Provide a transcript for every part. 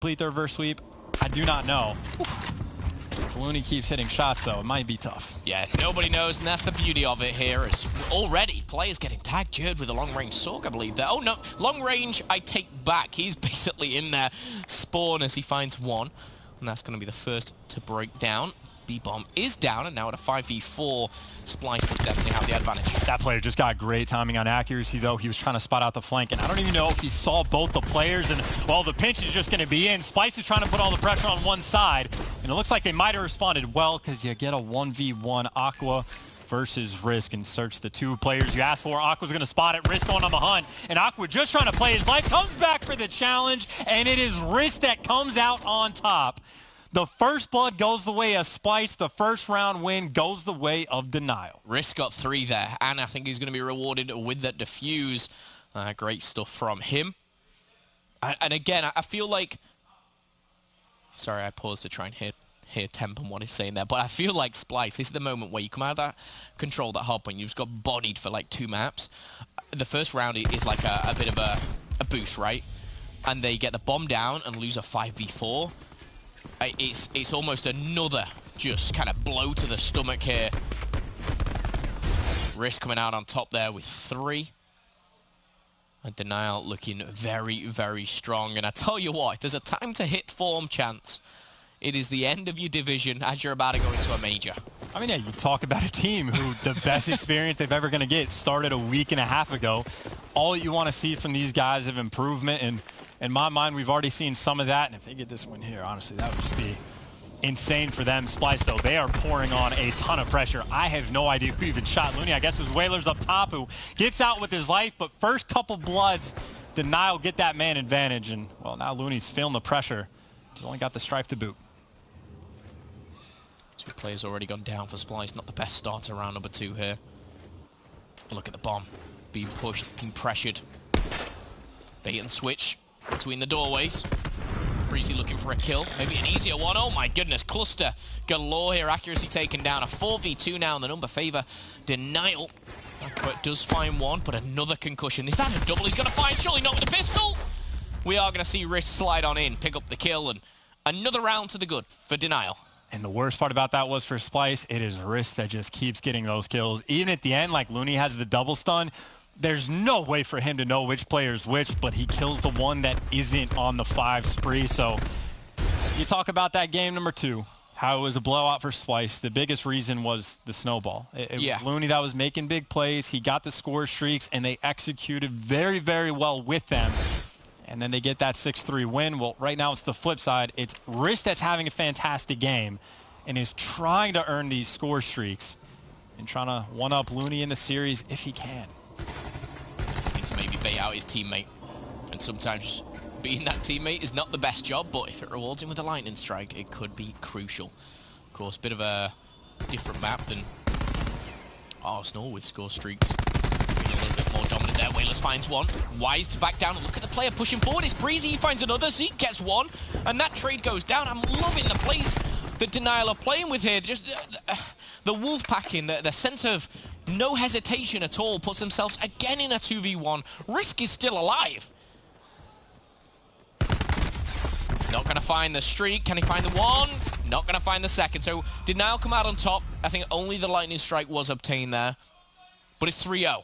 complete the reverse sweep? I do not know. If Looney keeps hitting shots, though, it might be tough. Yeah, nobody knows, and that's the beauty of it here, is already players getting tagged. Jerd with a long-range Sork, I believe, there. Oh, no, long-range, I take back. He's basically in there. Spawn as he finds one, and that's going to be the first to break down. B-Bomb is down, and now at a 5v4, Splyce would definitely have the advantage. That player just got great timing on accuracy, though. He was trying to spot out the flank, and I don't even know if he saw both the players, and, well, the pinch is just going to be in. Splyce is trying to put all the pressure on one side, and it looks like they might have responded well, because you get a 1v1 Aqua versus Risk and search the two players you asked for. Aqua's going to spot it, Risk going on the hunt, and Aqua just trying to play his life, comes back for the challenge, and it is Risk that comes out on top. The first blood goes the way of Splyce. The first round win goes the way of Denial. Risk got 3 there, and I think he's going to be rewarded with that defuse. Great stuff from him. And again, I feel like... Sorry, I paused to try and hear Temp and what he's saying there, but I feel like Splyce, this is the moment where you come out of that control, that hard point, you've just got bodied for like 2 maps. The first round is like a bit of a boost, right? And they get the bomb down and lose a 5v4. It's almost another just kind of blow to the stomach here. Risk coming out on top there with 3. And Denial looking very, very strong. And I tell you what, if there's a time to hit form chance, it is the end of your division as you're about to go into a major. I mean, yeah, you talk about a team who the best experience they've ever going to get started a week and a half ago. All you want to see from these guys of improvement, and in my mind, we've already seen some of that, and if they get this win here, honestly, that would just be insane for them. Splyce, though, they are pouring on a ton of pressure. I have no idea who even shot Looney. I guess it's Whalers up top who gets out with his life, but first couple bloods, Denial get that man advantage, and, well, now Looney's feeling the pressure. He's only got the strife to boot. 2 players already gone down for Splyce. Not the best start to round number 2 here. Look at the bomb. Being pushed, being pressured. Bait and switch between the doorways. Breezy looking for a kill. Maybe an easier one. Oh my goodness, cluster galore here. Accuracy taken down. A 4v2 now in the number favor. Denial. But does find one, but another concussion. Is that a double he's going to find? Surely not with a pistol. We are going to see Risk slide on in, pick up the kill, and another round to the good for Denial. And the worst part about that was for Splyce, it is Risk that just keeps getting those kills. Even at the end, like Looney has the double stun, there's no way for him to know which player's which, but he kills the one that isn't on the 5 spree. So you talk about that game number 2, how it was a blowout for Splyce. The biggest reason was the snowball. It was Looney that was making big plays. He got the score streaks, and they executed very, very well with them. And then they get that 6-3 win. Well, right now it's the flip side. It's Risk that's having a fantastic game and is trying to earn these score streaks and trying to one-up Looney in the series if he can. He's looking to maybe bait out his teammate. And sometimes being that teammate is not the best job, but if it rewards him with a lightning strike, it could be crucial. Of course, a bit of a different map than Arsenal with score streaks. A little bit more dominant there. Whalers finds one. Wise to back down and look at the player pushing forward. It's Breezy. He finds another. Zeke gets one. And that trade goes down. I'm loving the place that Denial are playing with here. Just the wolf packing, the sense of no hesitation at all, puts themselves again in a 2v1. Risk is still alive. Not going to find the streak. Can he find the one? Not going to find the second. So Denial come out on top. I think only the lightning strike was obtained there. But it's 3-0.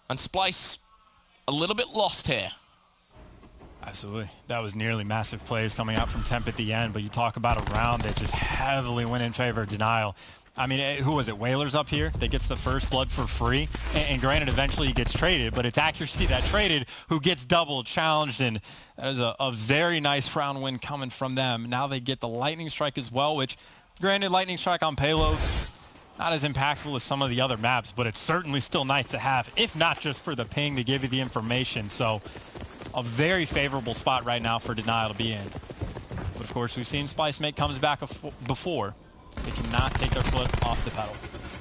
And Splyce a little bit lost here. Absolutely. That was nearly massive plays coming out from Temp at the end, but you talk about a round that just heavily went in favor of Denial. I mean, who was it? Whalers up here that gets the first blood for free. And granted, eventually he gets traded, but it's accuracy that traded who gets double challenged, and that is a very nice round win coming from them. Now they get the lightning strike as well, which, granted, lightning strike on payload, not as impactful as some of the other maps, but it's certainly still nice to have, if not just for the ping to give you the information. So a very favorable spot right now for Denial to be in. But of course, we've seen Splyce make comes back before. They cannot take their foot off the pedal.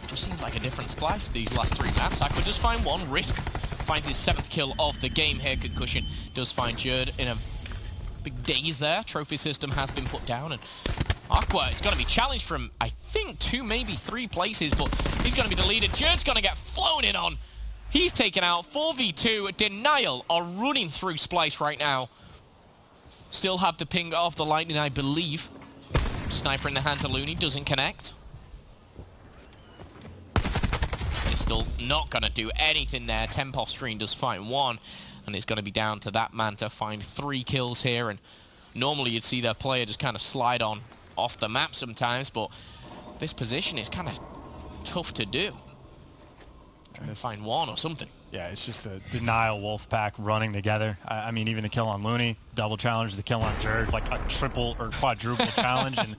Just seems like a different Splyce these last 3 maps. Aqua does find one. Risk finds his 7th kill of the game here. Concussion does find Jerd in a big daze there. Trophy system has been put down, and Aqua is going to be challenged from, I think, 2, maybe 3 places, but he's going to be the leader. Jerd's going to get flown in on. He's taken out. 4v2. Denial are running through Splyce right now. Still have the ping off the Lightning, I believe. Sniper in the hands of Looney, doesn't connect. It's still not going to do anything there. Temp off screen does find one, and it's going to be down to that man to find 3 kills here. And normally you'd see their player just kind of slide on off the map sometimes, but this position is kind of tough to do. Trying to find one or something. Yeah, it's just a Denial Wolfpack running together. I mean, even the kill on Looney, double challenge, the kill on Jerd, like a triple or quadruple challenge. And,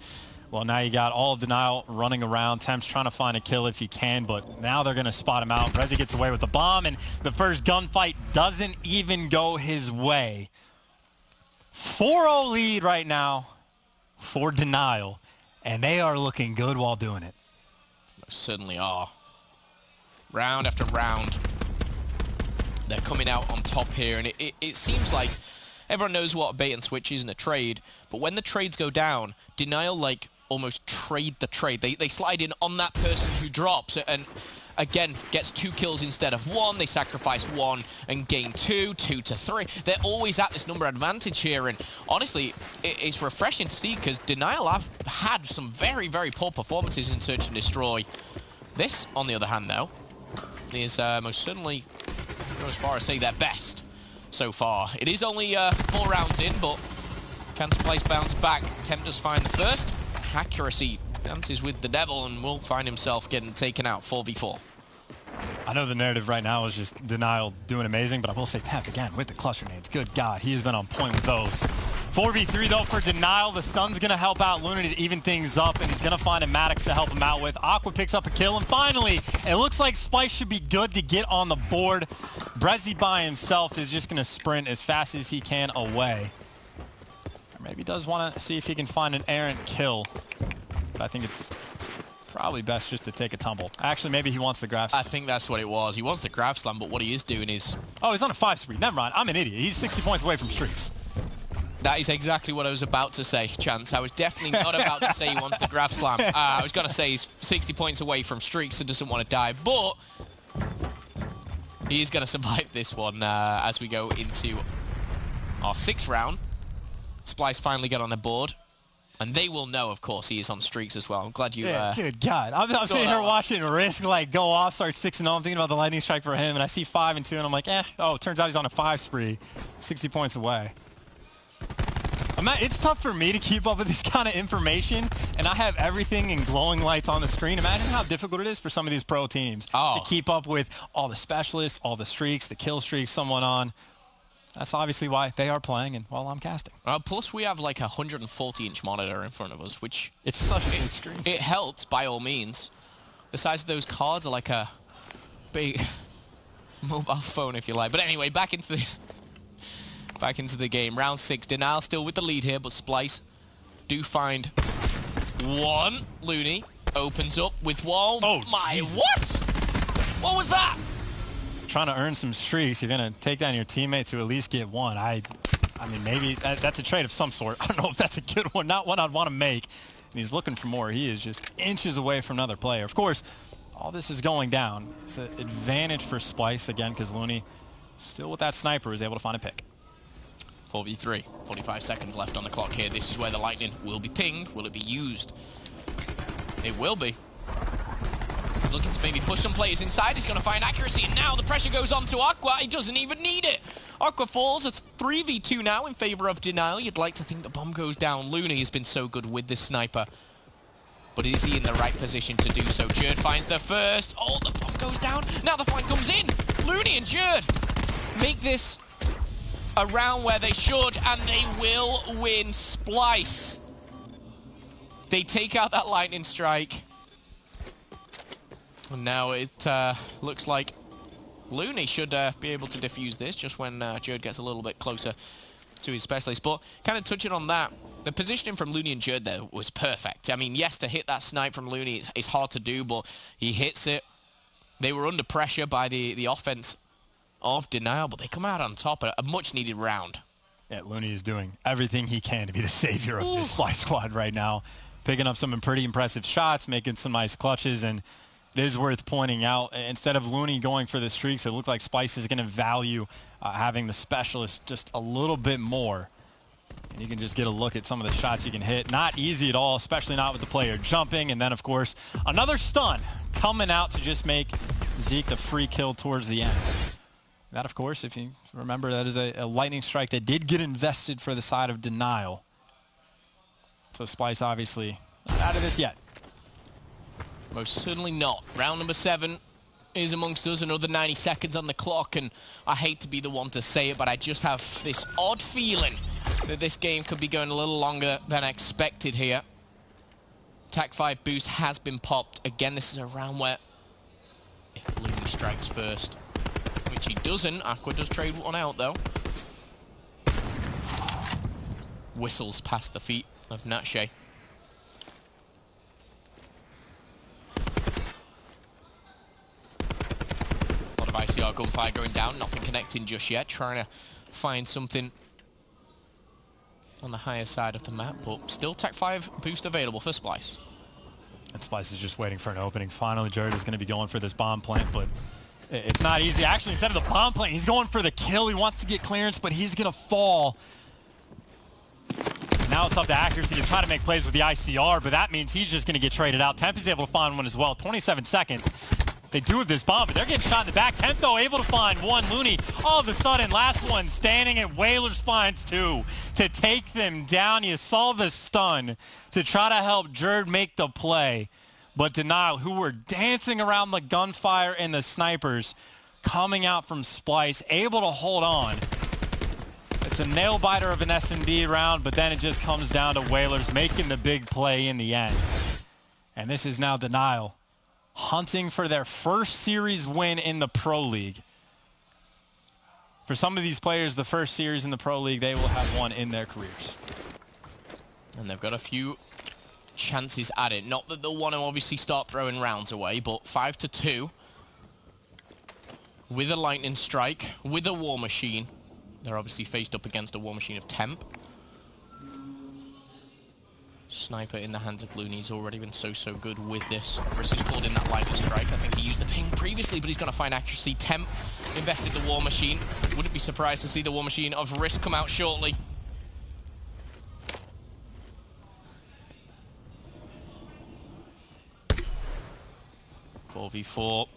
well, now you got all of Denial running around. Temp's trying to find a kill if he can, but now they're going to spot him out. Rezi gets away with the bomb, and the first gunfight doesn't even go his way. 4-0 lead right now for Denial, and they are looking good while doing it. Most certainly are. Round after round, they're coming out on top here, and it seems like everyone knows what a bait and switch is in a trade, but when the trades go down, Denial, like, almost trade the trade. They slide in on that person who drops, and again, gets 2 kills instead of 1. They sacrifice 1 and gain 2, 2 to 3. They're always at this number advantage here, and honestly, it's refreshing to see, because Denial have had some very, very poor performances in Search and Destroy. This, on the other hand, though, is most certainly, go as far as say, their best so far. It is only 4 rounds in, but can Splice bounce back? Temp does find the first. Accuracy dances with the devil and will find himself getting taken out 4v4. I know the narrative right now is just Denial doing amazing, but I will say Temp again with the cluster nades. Good God, he has been on point with those. 4v3 though for Denial. The Sun's going to help out Looney to even things up, and he's going to find a Maddox to help him out with. Aqua picks up a kill, and finally, it looks like Splice should be good to get on the board. Brezzy by himself is just going to sprint as fast as he can away. Or maybe does want to see if he can find an errant kill. But I think it's probably best just to take a tumble. Actually, maybe he wants the grab slam. I think that's what it was. He wants the grab slam, but what he is doing is... Oh, he's on a 5 spree. Never mind. I'm an idiot. He's 60 points away from streaks. That is exactly what I was about to say, Chance. I was definitely not about to say he wants the grab slam. I was going to say he's 60 points away from streaks and doesn't want to die, but he is going to survive this one as we go into our 6th round. Splice finally get on the board. And they will know, of course, he is on streaks as well. I'm glad you... Yeah, good God. I'm sitting here watching Risk like go off, start 6-0. I'm thinking about the lightning strike for him, and I see 5-2, and I'm like, oh, it turns out he's on a 5 spree, 60 points away. It's tough for me to keep up with this kind of information, and I have everything in glowing lights on the screen. Imagine how difficult it is for some of these pro teams to keep up with all the specialists, all the streaks, the kill streaks, someone on. That's obviously why they are playing and while I'm casting. Plus, we have like a 140-inch monitor in front of us, which... It's such a big screen. It helps, by all means. The size of those cards are like a big mobile phone, if you like. But anyway, back into the game. Round 6. Denial still with the lead here, but Splice do find one. Looney opens up with wall. Oh, my... Jesus. What? What was that? Trying to earn some streaks, you're going to take down your teammate to at least get one. I mean, maybe that's a trade of some sort. I don't know if that's a good one, not one I'd want to make. And he's looking for more. He is just inches away from another player. Of course, all this is going down. It's an advantage for Splice, again, because Looney, still with that sniper, is able to find a pick. 4v3, 45 seconds left on the clock here. This is where the lightning will be pinged. Will it be used? It will be. He's looking to maybe push some players inside. He's going to find accuracy, and now the pressure goes on to Aqua. He doesn't even need it. Aqua falls a 3v2 now in favor of Denial. You'd like to think the bomb goes down. Looney has been so good with this sniper. But is he in the right position to do so? Jerd finds the first. Oh, the bomb goes down. Now the fight comes in. Looney and Jerd make this a round where they should, and they will win. Splice. They take out that lightning strike. And now it looks like Looney should be able to defuse this just when Jerd gets a little bit closer to his specialist. But kind of touching on that, the positioning from Looney and Jerd there was perfect. I mean, yes, to hit that snipe from Looney, it's hard to do, but he hits it. They were under pressure by the offense of Denial, but they come out on top. A much-needed round. Yeah, Looney is doing everything he can to be the savior of this Splice squad right now. Picking up some pretty impressive shots, making some nice clutches, and it is worth pointing out, instead of Looney going for the streaks, it looked like Splice is going to value having the specialist just a little bit more. And you can just get a look at some of the shots you can hit. Not easy at all, especially not with the player jumping. And then, of course, another stun coming out to just make Zeke the free kill towards the end. That, of course, if you remember, that is a lightning strike that did get invested for the side of Denial. So Splyce obviously not out of this yet. Most certainly not. Round number 7 is amongst us. Another 90 seconds on the clock, and I hate to be the one to say it, but I just have this odd feeling that this game could be going a little longer than expected here. TAC-5 boost has been popped. Again, this is a round where if Looney strikes first, which he doesn't, Aqua does trade one out though. Whistles past the feet of Natshe. A lot of ICR gunfire going down, nothing connecting just yet. Trying to find something on the higher side of the map, but still TAC-5 boost available for Splyce. And Splyce is just waiting for an opening. Finally, Jared is going to be going for this bomb plant, but it's not easy. Actually, instead of the bomb plant, he's going for the kill. He wants to get clearance, but he's going to fall. Now it's up to accuracy to try to make plays with the ICR, but that means he's just going to get traded out. Temp is able to find one as well. 27 seconds. They do have this bomb, but they're getting shot in the back. Temp, though, able to find one. Looney, all of a sudden, last one standing at Whalers finds 2 to take them down. You saw the stun to try to help Jerd make the play. But Denial, who were dancing around the gunfire and the snipers, coming out from Splyce, able to hold on. It's a nail-biter of an S&D round, but then it just comes down to Whalers making the big play in the end. And this is now Denial hunting for their first series win in the Pro League. For some of these players, the first series in the Pro League, they will have one in their careers. And they've got a few chances at it. Not that they'll want to obviously start throwing rounds away, but 5-2 with a lightning strike, with a war machine. They're obviously faced up against a war machine of Temp. Sniper in the hands of Looney. He's already been so good with this. Risk has called in that lightning strike. I think he used the ping previously, but he's going to find accuracy. Temp invested the war machine. Wouldn't be surprised to see the war machine of Risk come out shortly. .4v4.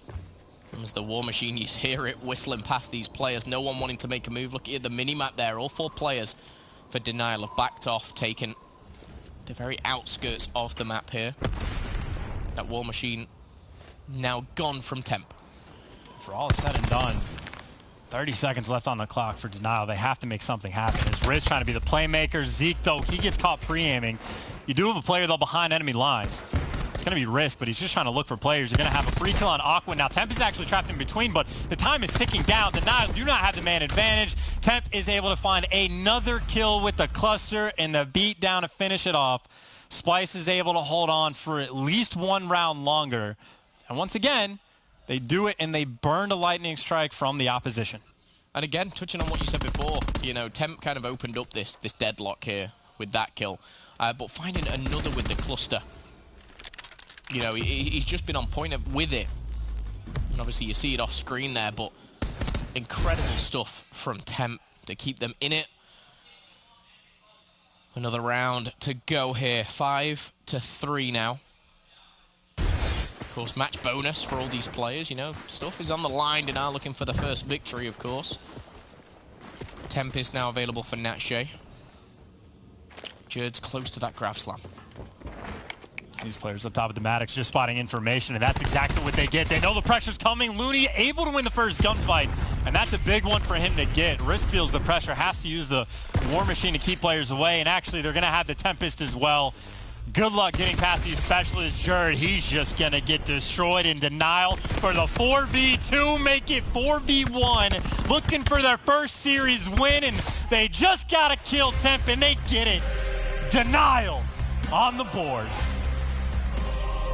As the war machine, you hear it whistling past these players. No one wanting to make a move. Look at the mini-map there. All 4 players for Denial have backed off, taken the very outskirts of the map here. That war machine now gone from Temp. For all said and done, 30 seconds left on the clock for Denial. They have to make something happen. As Riz trying to be the playmaker. Zeke, though, he gets caught pre-aiming. You do have a player, though, behind enemy lines. It's going to be Risk, but he's just trying to look for players. You're going to have a free kill on Aqua. Now, Temp is actually trapped in between, but the time is ticking down. Denial do not have the man advantage. Temp is able to find another kill with the cluster and the beat down to finish it off. Splyce is able to hold on for at least 1 round longer. And once again, they do it and they burn a lightning strike from the opposition. And again, touching on what you said before, you know, Temp kind of opened up this deadlock here with that kill. But finding another with the cluster, you know, he's just been on point with it. And obviously you see it off screen there, but incredible stuff from Temp to keep them in it. Another round to go here. 5-3 now. Of course, match bonus for all these players, you know. Stuff is on the line. Denial looking for the first victory, of course. Temp is now available for Natshe. Jerd's close to that grab slam. These players up top of the Maddox just spotting information, and that's exactly what they get. They know the pressure's coming. Looney able to win the first gunfight, and that's a big one for him to get. Risk feels the pressure, has to use the war machine to keep players away, and actually they're going to have the Tempest as well. Good luck getting past these specialists. Jerd, he's just going to get destroyed in Denial for the 4v2, make it 4v1. Looking for their first series win, and they just got to kill Temp, and they get it. Denial on the board.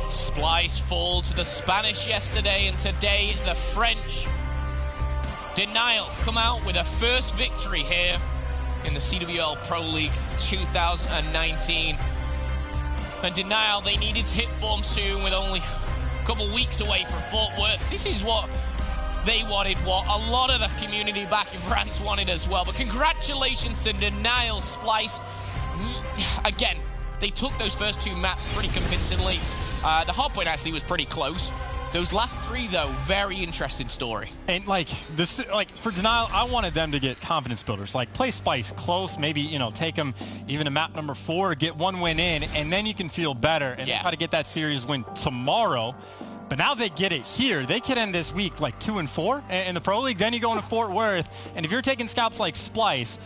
Splyce fall to the Spanish yesterday, and today the French. Denial come out with a first victory here in the CWL Pro League 2019. And Denial, they needed to hit form soon with only a couple weeks away from Fort Worth. This is what they wanted what a lot of the community back in France wanted as well. But congratulations to Denial, Splyce. Again, they took those first 2 maps pretty convincingly. The hardpoint actually was pretty close. Those last 3, though, very interesting story. And like for Denial, I wanted them to get confidence builders. Like play Splyce close, maybe take them even to map number 4, get 1 win in, and then you can feel better and try to get that series win tomorrow. But now they get it here. They could end this week like 2-4 in the Pro League. Then you go into Fort Worth, and if you're taking scalps like Splyce,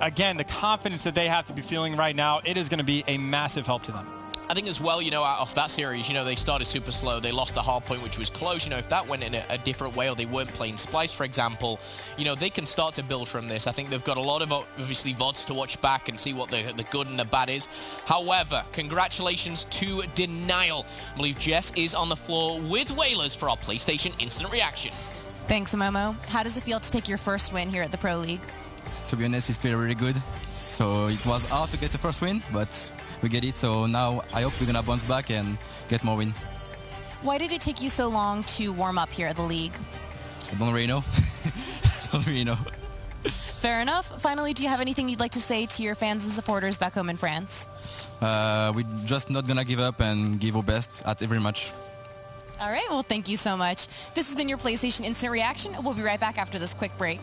again, the confidence that they have to be feeling right now, it is going to be a massive help to them. I think as well, off that series, they started super slow. They lost the hard point, which was close. If that went in a different way or they weren't playing Splyce, for example, they can start to build from this. I think they've got a lot of, obviously, VODs to watch back and see what the good and the bad is. However, congratulations to Denial. I believe Jess is on the floor with Whalers for our PlayStation Instant Reaction. Thanks, Momo. How does it feel to take your first win here at the Pro League? To be honest, it feels really good. So it was hard to get the first win, but we get it. So now I hope we're going to bounce back and get more win. Why did it take you so long to warm up here at the league? I don't really know. Don't really know. Fair enough. Finally, do you have anything you'd like to say to your fans and supporters back home in France? We're just not going to give up and give our best at every match. All right. Well, thank you so much. This has been your PlayStation Instant Reaction. We'll be right back after this quick break.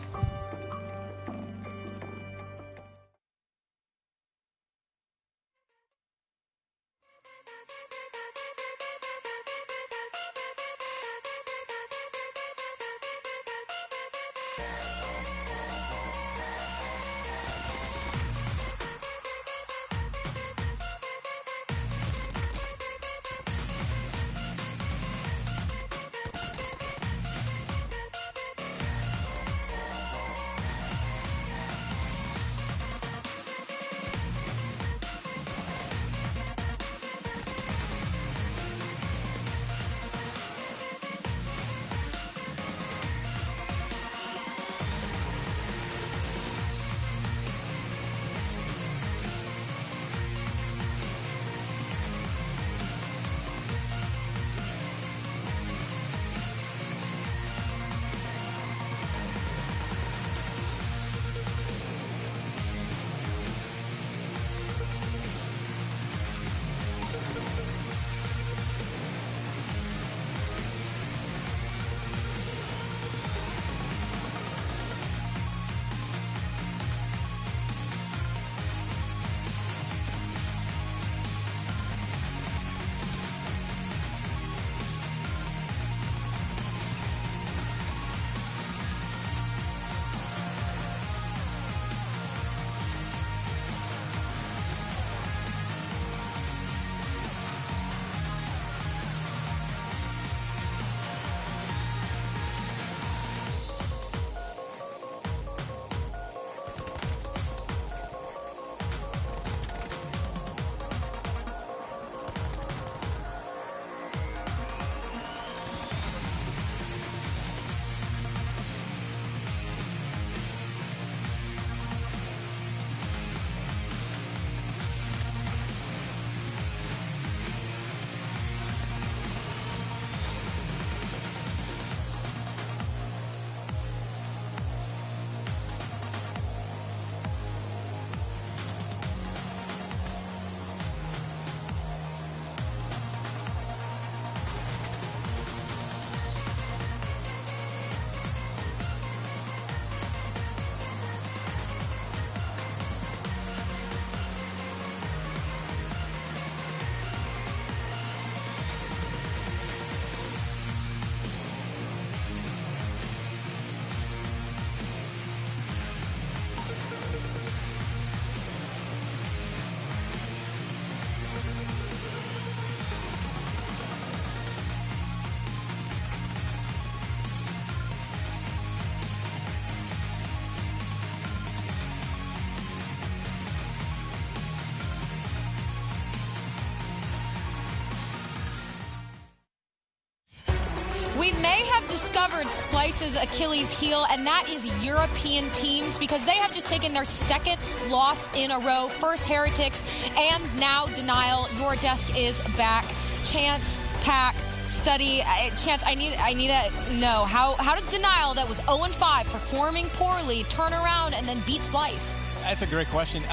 We may have discovered Splyce's Achilles heel, and that is European teams, because they have just taken their second loss in a row. First Heretics, and now Denial. Your desk is back. Chance, Pack, study. Chance, I need to know how does Denial, that was 0-5, performing poorly, turn around and then beat Splyce? That's a great question.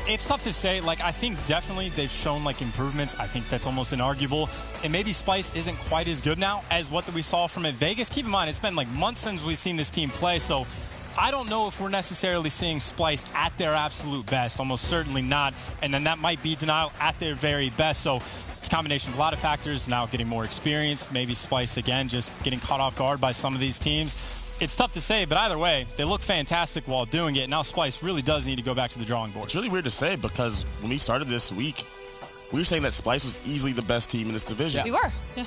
It's tough to say. Like, I think definitely they've shown like improvements. I think that's almost inarguable. And maybe Splyce isn't quite as good now as what we saw from at Vegas. Keep in mind, it's been like months since we've seen this team play. So I don't know if we're necessarily seeing Splyce at their absolute best. Almost certainly not. And then that might be Denial at their very best. So it's a combination of a lot of factors. Now getting more experience. Maybe Splyce again just getting caught off guard by some of these teams. It's tough to say, but either way, they look fantastic while doing it. Now Splyce really does need to go back to the drawing board. It's really weird to say because when we started this week, we were saying that Splyce was easily the best team in this division. We were, yeah.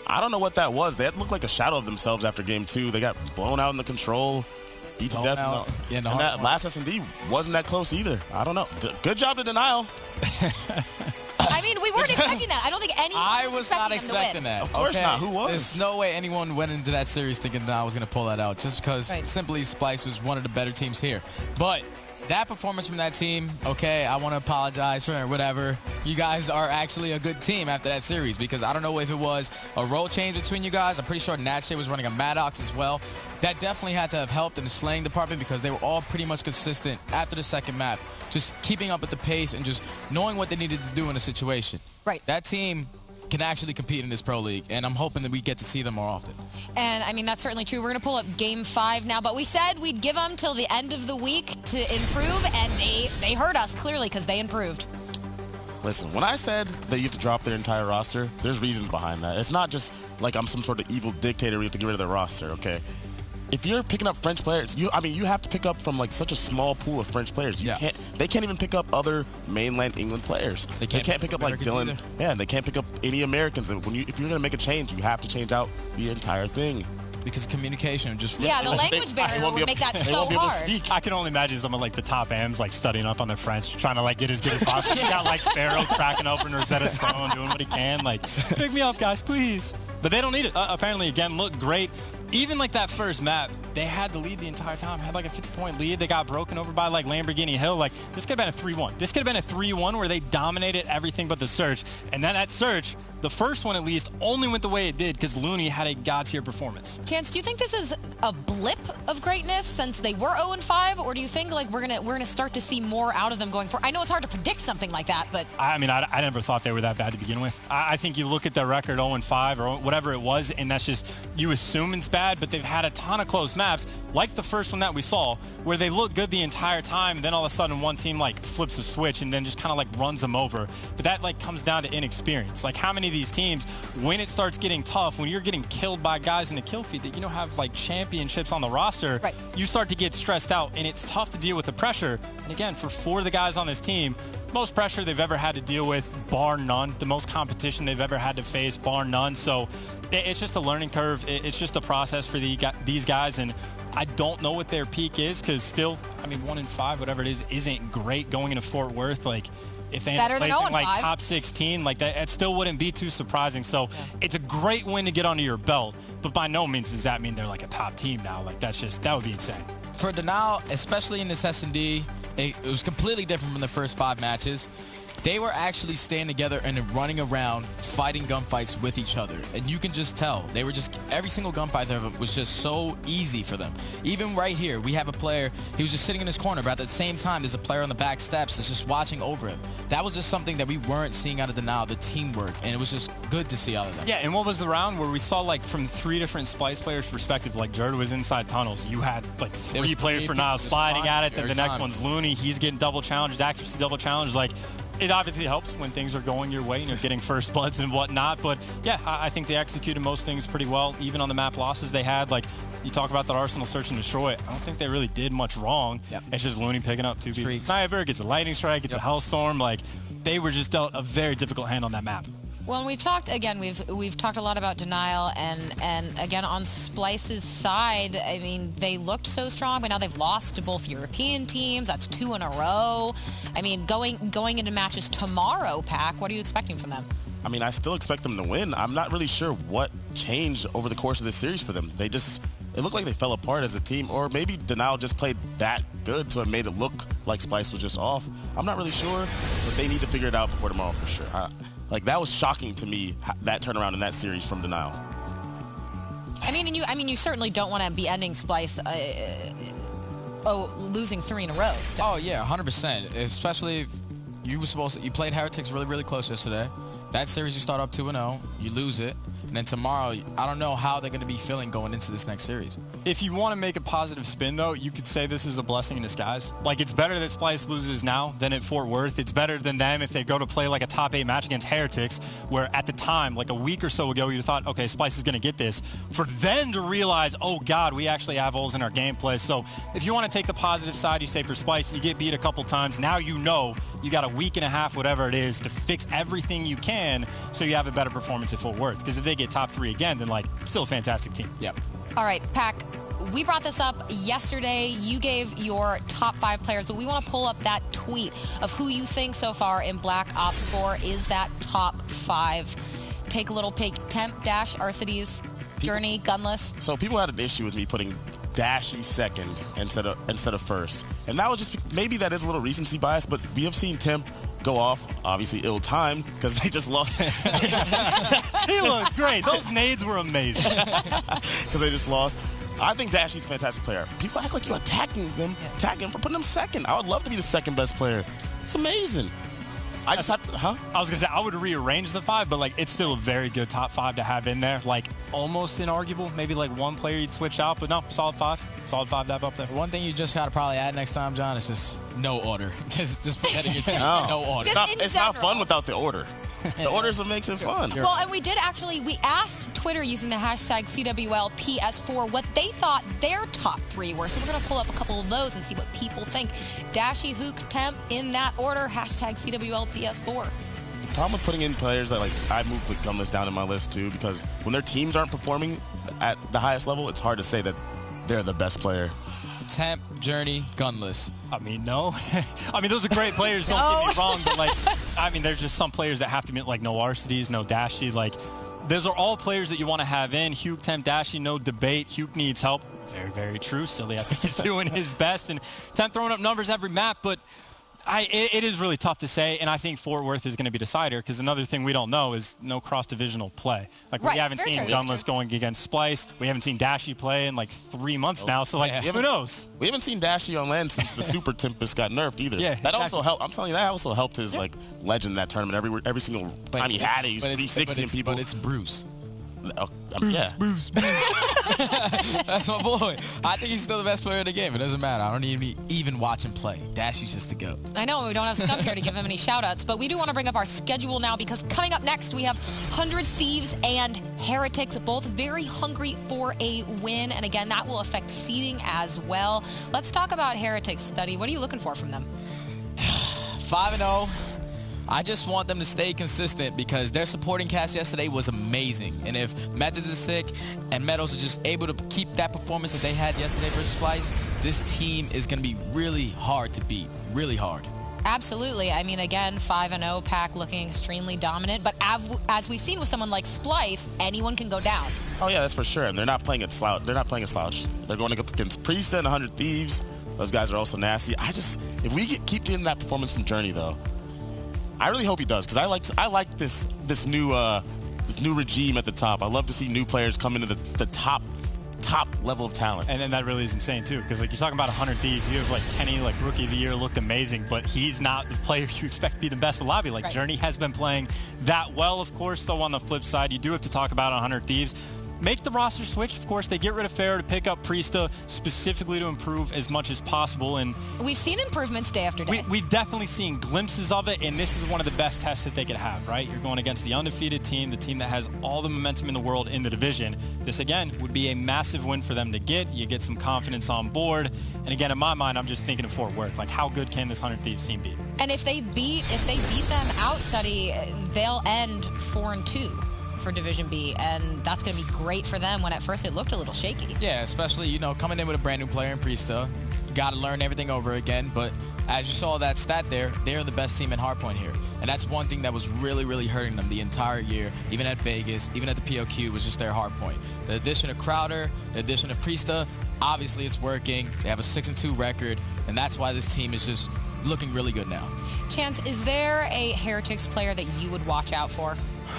I don't know what that was. They looked like a shadow of themselves after game 2. They got blown out in the control, beat to death. And that last S&D wasn't that close either. I don't know. Good job to Denial. I mean, we weren't expecting that. I don't think anyone was not expecting that. Of course not. Who was? There's no way anyone went into that series thinking that I was going to pull that out just because simply Splyce was one of the better teams here. But that performance from that team, okay, I want to apologize for whatever. You guys are actually a good team after that series because I don't know if it was a role change between you guys. I'm pretty sure Natche was running a Maddox as well. That definitely had to have helped in the slaying department because they were all pretty much consistent after the second map. Just keeping up with the pace and just knowing what they needed to do in a situation. Right. That team can actually compete in this Pro League, and I'm hoping that we get to see them more often. And, I mean, that's certainly true. We're going to pull up Game 5 now, but we said we'd give them till the end of the week to improve, and they heard us clearly because they improved. Listen, when I said that you have to drop their entire roster, there's reasons behind that. It's not just like I'm some sort of evil dictator where you have to get rid of their roster, okay? If you're picking up French players, you have to pick up from like such a small pool of French players. They can't even pick up other mainland England players. They can't pick up like Dylan. Either. Yeah, they can't pick up any Americans. And if you're gonna make a change, you have to change out the entire thing. Because communication just the language barrier would make that so hard. I can only imagine some of like the top AMs like studying up on their French, trying to like get as good as possible. You got like Pharaoh cracking open Rosetta Stone, doing what he can, like pick me up, guys, please. But they don't need it. Apparently, again, look great. Even like that first map, they had the lead the entire time. Had like a 50-point lead. They got broken over by like Lamborghini Hill. Like this could have been a 3-1. This could have been a 3-1 where they dominated everything but the search. And then that search, the first one at least, only went the way it did because Looney had a god-tier performance. Chance, do you think this is a blip of greatness since they were 0-5, or do you think like we're gonna start to see more out of them going forward? I know it's hard to predict something like that, but I mean, I never thought they were that bad to begin with. I think you look at their record 0-5 or whatever it was, and that's just you assume it's bad, but they've had a ton of close maps, like the first one that we saw, where they look good the entire time, and then all of a sudden one team like flips a switch and then just kind of like runs them over. But that like comes down to inexperience. Like how many of these teams, when it starts getting tough, when you're getting killed by guys in the kill feed that have like championships on the roster, you start to get stressed out, and it's tough to deal with the pressure. And again, for 4 of the guys on this team, most pressure they've ever had to deal with, bar none. The most competition they've ever had to face, bar none. So it's just a learning curve. It's just a process for these guys, and I don't know what their peak is because still, I mean, 1-5, whatever it is, isn't great going into Fort Worth. Like, if they end up placing like top 16, like that, it still wouldn't be too surprising. So it's a great win to get under your belt, but by no means does that mean they're like a top team now. Like that would be insane. For Denial, especially in this S&D, it was completely different from the first 5 matches. They were actually staying together and running around, fighting gunfights with each other. And you can just tell. They were just, every single gunfight of them was just so easy for them. Even right here, we have a player, he was just sitting in his corner, but at the same time, there's a player on the back steps that's just watching over him. That was just something that we weren't seeing out of Denial, the teamwork, and it was just good to see out of them. Yeah, and what was the round where we saw, like, from 3 different Splyce players' perspective, like, Jerd was inside tunnels. You had, like, 3 players for Denial sliding at it, then the next one's Looney. He's getting double challenged, accuracy double challenged. Like, it obviously helps when things are going your way and you're getting first bloods and whatnot. But, yeah, I think they executed most things pretty well, even on the map losses they had. Like, you talk about that Arsenal search and destroy. I don't think they really did much wrong. Yep. It's just Looney picking up 2 pieces. Sniper gets a lightning strike, gets a Hellstorm. Like, they were just dealt a very difficult hand on that map. Well, we've talked again. We've talked a lot about Denial, and again on Splyce's side. I mean, they looked so strong, but now they've lost to both European teams. That's 2 in a row. I mean, going into matches tomorrow, Pac. What are you expecting from them? I mean, I still expect them to win. I'm not really sure what changed over the course of this series for them. They just it looked like they fell apart as a team, or maybe Denial just played that good, so it made it look like Splyce was just off. I'm not really sure, but they need to figure it out before tomorrow for sure. Like, that was shocking to me, that turnaround in that series from Denial. I mean, you certainly don't want to be ending Splyce losing 3 in a row. So. Oh yeah, 100%. Especially if you played Heretics really, really close yesterday. That series you start up 2-0, you lose it, and then tomorrow I don't know how they're going to be feeling going into this next series. If you want to make a positive spin, though, you could say this is a blessing in disguise. Like, it's better that Splyce loses now than at Fort Worth. It's better than them if they go to play like a top 8 match against Heretics, where at the time, like a week or so ago, you thought, okay, Splyce is going to get this. For them to realize, oh, God, we actually have holes in our gameplay. So if you want to take the positive side, you say for Splyce, you get beat a couple times. Now you know you got a week and a half, whatever it is, to fix everything you can so you have a better performance at Fort Worth. Because if they get top 3 again, then, like, still a fantastic team. Yep. All right, Pac, we brought this up yesterday. You gave your top 5 players, but we want to pull up that tweet of who you think so far in Black Ops 4 is that top 5. Take a little peek. Temp, Dash, Arcides, Journey, Gunless. So people had an issue with me putting Dashy second instead of first. And that was just, maybe that is a little recency bias, but we have seen Temp go off, obviously ill-timed, because they just lost. He looked great. Those nades were amazing. Because they just lost. I think Dashy's a fantastic player. People act like you're attacking him for putting him second. I would love to be the second best player. It's amazing. I just have to, I was going to say, I would rearrange the 5, but, like, it's still a very good top 5 to have in there. Like, almost inarguable. Maybe, like, one player you'd switch out, but no, solid 5. Solid 5 to have up there. One thing you just got to probably add next time, John, is just no order. just put that in your team. No order. It's not fun without the order. The order is what makes it fun. Well, and we asked Twitter using the hashtag CWLPS4 what they thought their top 3 were. So we're going to pull up a couple of those and see what people think. Dashy, Hook, Temp, in that order, hashtag CWLPS4. The problem with putting in players that, like, I moved with Gunless down in my list too, because when their teams aren't performing at the highest level, it's hard to say that they're the best player. Temp, Journey, Gunless. I mean, no. I mean, those are great players, don't get me wrong, but, like, I mean, there's just some players that have to be, like, no Arcides, no Dashy. Like, those are all players that you want to have in. Hugh, Temp, Dashy, no debate. Hugh needs help. Very, very true. Silly, I think he's doing his best. And Temp throwing up numbers every map, but it is really tough to say, and I think Fort Worth is going to be decider, because another thing we don't know is no cross-divisional play. Like, we haven't seen Gunless going against Splyce. We haven't seen Dashy play in, like, 3 months now, so, like, who knows? We haven't seen Dashy on land since the Super Tempest got nerfed either. Yeah, that also helped. I'm telling you, that also helped his, like, legend in that tournament. Every single time he had it, he's 360 people. But it's Bruce. Yeah. Bruce. That's my boy. I think he's still the best player in the game. It doesn't matter. I don't even watch him play. Dashy's just the GOAT. I know we don't have Scump here to give him any shout-outs, but we do want to bring up our schedule now, because coming up next we have 100 Thieves and Heretics, both very hungry for a win, and again, that will affect seeding as well. Let's talk about Heretics, Study. What are you looking for from them? 5-0. I just want them to stay consistent, because their supporting cast yesterday was amazing. And if Methods is sick and Meadows is just able to keep that performance that they had yesterday for Splyce, this team is going to be really hard to beat. Really hard. Absolutely. I mean, again, 5-0, Pac looking extremely dominant. But as we've seen with someone like Splyce, anyone can go down. Oh, yeah, that's for sure. And they're not playing a slouch. They're going up against Priest and 100 Thieves. Those guys are also nasty. If we keep getting that performance from Journey, though, I really hope he does, because I like this new regime at the top. I love to see new players come into the top level of talent. And then that really is insane too, because, like, you're talking about 100 Thieves. You have, like, Kenny, like, Rookie of the Year, looked amazing, but he's not the player you expect to be the best in the lobby. Like, Journey has been playing that well, of course. Though on the flip side, you do have to talk about 100 Thieves. Make the roster switch. Of course, they get rid of Pharaoh to pick up Priesta, specifically to improve as much as possible. And we've seen improvements day after day. We've definitely seen glimpses of it, and this is one of the best tests that they could have, right? You're going against the undefeated team, the team that has all the momentum in the world in the division. This, again, would be a massive win for them to get. You get some confidence on board. And again, in my mind, I'm just thinking of Fort Worth. Like, how good can this 100 Thieves team be? And if they beat them out, Study, they'll end 4-2. For Division B, and that's going to be great for them when at first it looked a little shaky. Yeah, especially, coming in with a brand new player in Priesta. got to learn everything over again. But as you saw that stat there, they're the best team in hardpoint here. And that's one thing that was really, really hurting them the entire year, even at Vegas, even at the POQ, was just their hardpoint. The addition of Crowder, the addition of Priesta, obviously it's working. They have a 6-2 record, and that's why this team is just looking really good now. Chance, is there a Heretics player that you would watch out for?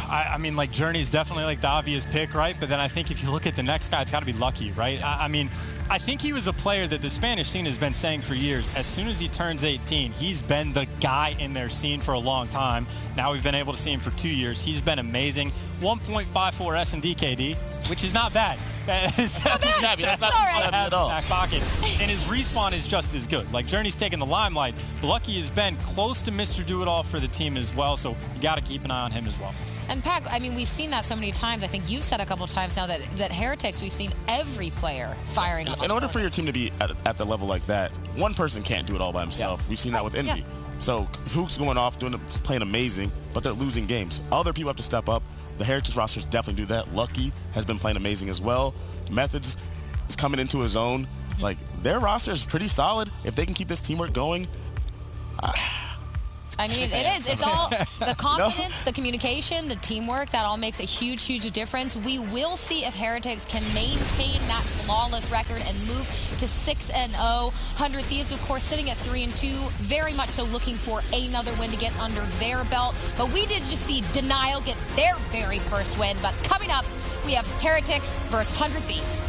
I mean, like, Journey's definitely like the obvious pick, right? But then I think if you look at the next guy, it's got to be Lucky, right? I mean, I think he was a player that the Spanish scene has been saying for years. As soon as he turns 18, he's been the guy in their scene for a long time. Now we've been able to see him for 2 years. He's been amazing. 1.54 S&D KD, which is not bad. That's not bad at all. Back pocket. And his respawn is just as good. Like, Journey's taking the limelight. Lucky has been close to Mr. Do-It-All for the team as well, so you got to keep an eye on him as well. And Pac, I mean, we've seen that so many times. I think you've said a couple times now that Heretics, we've seen every player firing on. In order for your team to be at the level like that, one person can't do it all by himself. We've seen that with Envy. So Hook's going off, playing amazing, but they're losing games. Other people have to step up. The Heretics rosters definitely do that. Lucky has been playing amazing as well. Methods is coming into his own. Like, their roster is pretty solid. If they can keep this teamwork going, I mean, it is. It's all the confidence, the communication, the teamwork. That all makes a huge, huge difference. We will see if Heretics can maintain that flawless record and move to 6-0. 100 Thieves, of course, sitting at 3-2. Very much so looking for another win to get under their belt. But we did just see Denial get their very first win. But coming up, we have Heretics versus 100 Thieves.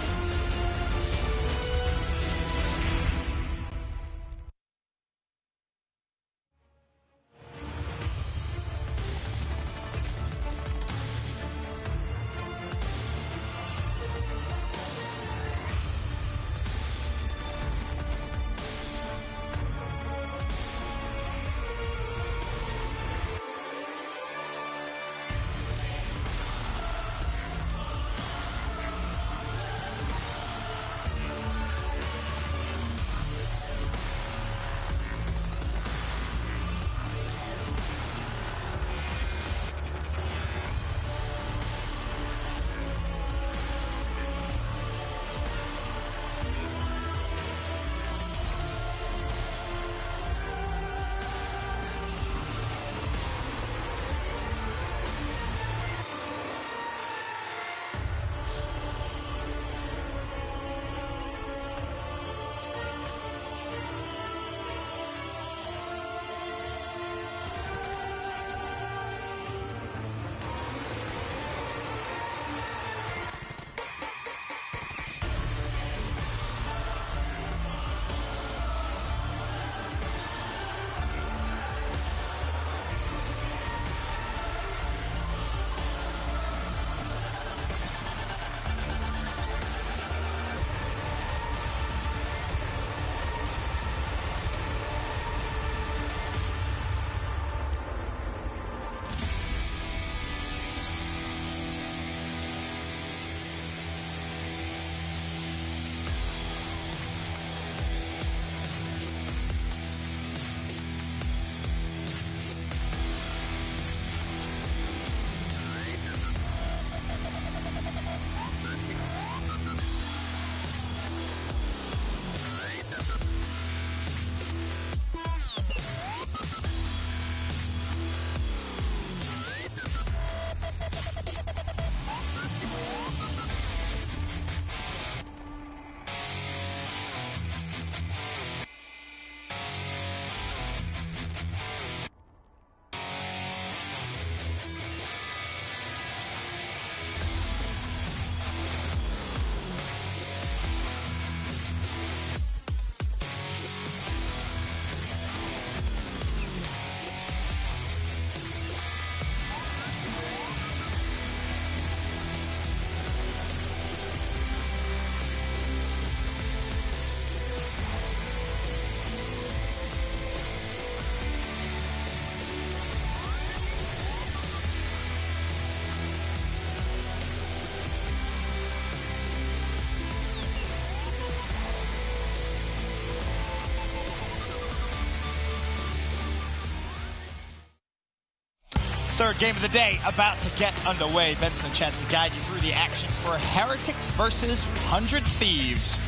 Third game of the day about to get underway. Benson, a chance to guide you through the action for Heretics versus 100 Thieves.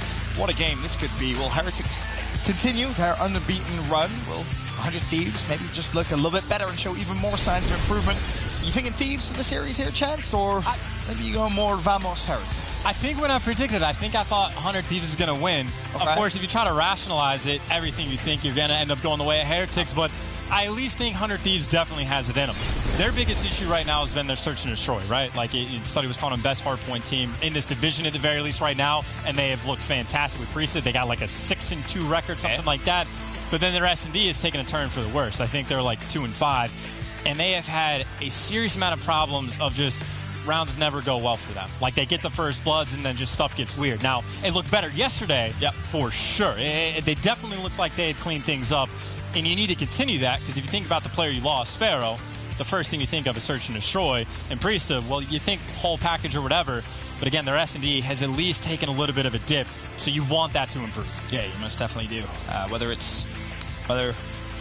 What a game this could be. Will Heretics continue their unbeaten run? Will 100 Thieves maybe just look a little bit better and show even more signs of improvement? You thinking Thieves for the series here, Chance, or maybe you go more Vamos Heretics? I think when I predicted, I thought 100 Thieves is going to win. Okay. Of course, if you try to rationalize it, everything you think you're going to end up going the way of Heretics, but I at least think 100 Thieves definitely has it in them. Their biggest issue right now has been their search and destroy, right? Like, study was calling them best hardpoint team in this division at the very least right now, and they have looked fantastic with Priesthood. They got like a 6-2 record, something like that. But then their S&D has taken a turn for the worse. I think they're like 2-5, and they have had a serious amount of problems of just rounds never go well for them. Like, they get the first bloods, and then just stuff gets weird. Now, it looked better yesterday, for sure. They definitely looked like they had cleaned things up. And you need to continue that, because if you think about the player you lost, Pharaoh, the first thing you think of is search and destroy. And Priesthood, well, you think whole package or whatever. But again, their S&D has at least taken a little bit of a dip, so you want that to improve. Yeah, you most definitely do. Whether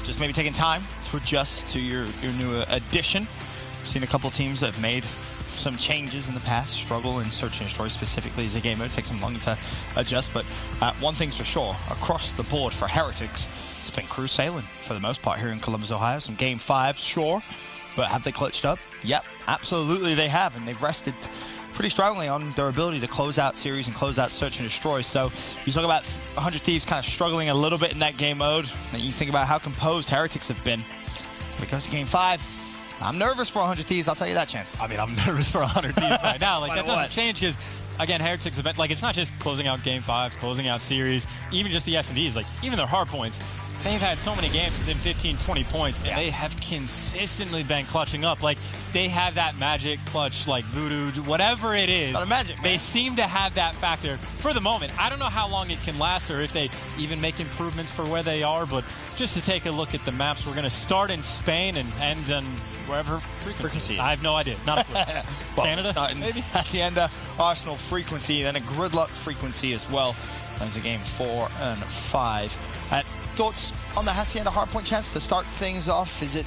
just maybe taking time to adjust to your new addition. I've seen a couple teams that have made some changes in the past, struggle in search and destroy specifically as a game mode. It takes them longer to adjust, but one thing's for sure, across the board for Heretics, it's been crew sailing for the most part here in Columbus, Ohio. Some Game 5, sure, but have they clutched up? Yep, absolutely they have, and they've rested pretty strongly on their ability to close out series and close out search and destroy. So you talk about 100 Thieves kind of struggling a little bit in that game mode, and you think about how composed Heretics have been. Because of Game 5, I'm nervous for 100 Thieves, I'll tell you that, Chance. I mean, I'm nervous for 100 Thieves right now. Like, that doesn't change because, again, Heretics event, like, it's not just closing out Game 5s, closing out series, even just the S&Ds, like, even their hard points. They've had so many games within 15, 20 points, and they have consistently been clutching up. Like, they have that magic clutch, like voodoo, whatever it is. Magic, they seem to have that factor for the moment. I don't know how long it can last or if they even make improvements for where they are, but just to take a look at the maps, we're going to start in Spain and end in wherever frequency. I have no idea. Not a clue. Well, Canada, maybe? Hacienda, Arsenal frequency, then a Gridlock frequency as well. That's a game 4 and 5. Thoughts on the Hacienda hardpoint, Chance, to start things off? Is it,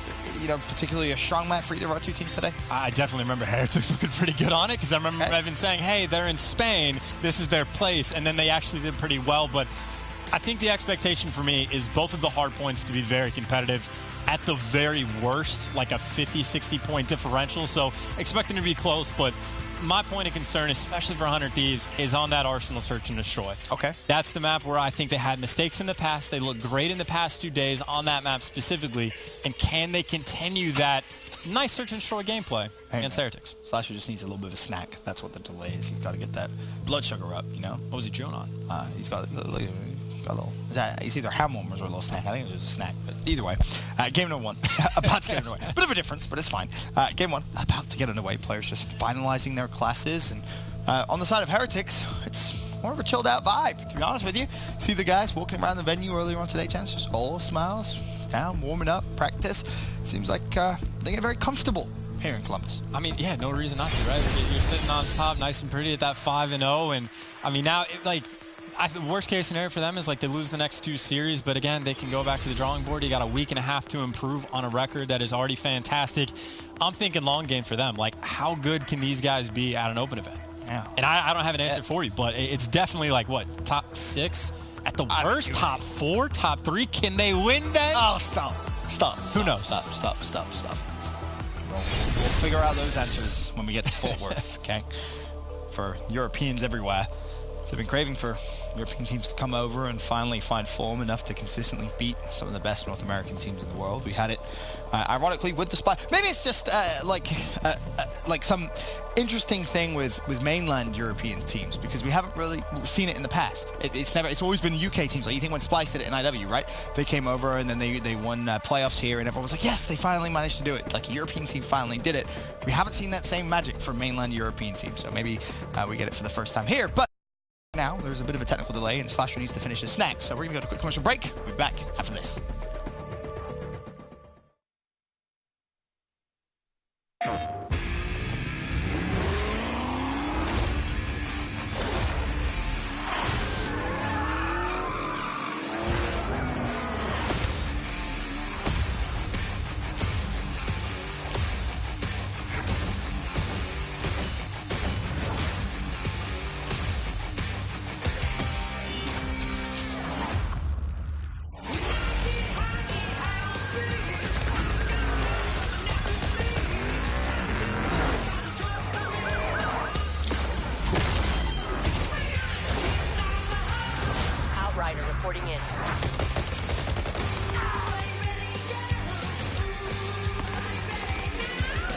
particularly a strong map for either of our two teams today? I definitely remember Heretics looking pretty good on it, because I remember Evan saying, hey, they're in Spain, this is their place, and then they actually did pretty well. But I think the expectation for me is both of the hardpoints to be very competitive. At the very worst, like a 50, 60-point differential. So expect them to be close, but my point of concern, especially for 100 Thieves, is on that Arsenal search and destroy. Okay. That's the map where I think they had mistakes in the past. They looked great in the past 2 days on that map specifically. And can they continue that nice search and destroy gameplay against Heretics? Slasher just needs a little bit of a snack. That's what the delay is. He's got to get that blood sugar up, What was he chewing on? He's got a little, it's either ham warmers or a little snack. I think it was a snack, but either way. Game number 1, about to get underway. Bit of a difference, but it's fine. Game 1, about to get underway. Players just finalizing their classes. And on the side of Heretics, it's more of a chilled out vibe, to be honest with you. See the guys walking around the venue earlier on today, Chance, just all smiles, down, warming up, practice. Seems like they get very comfortable here in Columbus. I mean, yeah, no reason not to, right? You're sitting on top, nice and pretty at that 5-0, and I mean, now, the worst case scenario for them is like they lose the next 2 series, but again, they can go back to the drawing board. You got a week and a half to improve on a record that is already fantastic. I'm thinking long game for them. Like, how good can these guys be at an open event? Yeah. And I don't have an answer for you, but it's definitely like, what, top 6? At the worst, top 4, top 3? Can they win then? Oh, stop. Who knows? Stop. We'll figure out those answers when we get to Fort Worth, okay? For Europeans everywhere, they've been craving for European teams to come over and finally find form enough to consistently beat some of the best North American teams in the world. We had it, ironically, with the Spy. Maybe it's just like some interesting thing with mainland European teams, because we haven't really seen it in the past. It's always been UK teams. Like, you think when Splice did it in IW, right? They came over and then they won playoffs here, and everyone was like, yes, they finally managed to do it. Like, a European team finally did it. We haven't seen that same magic for mainland European teams, so maybe we get it for the first time here. But now there's a bit of a technical delay, and Slasher needs to finish his snack, so we're gonna go to a quick commercial break. We'll be back after this.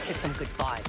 This is some good vibe.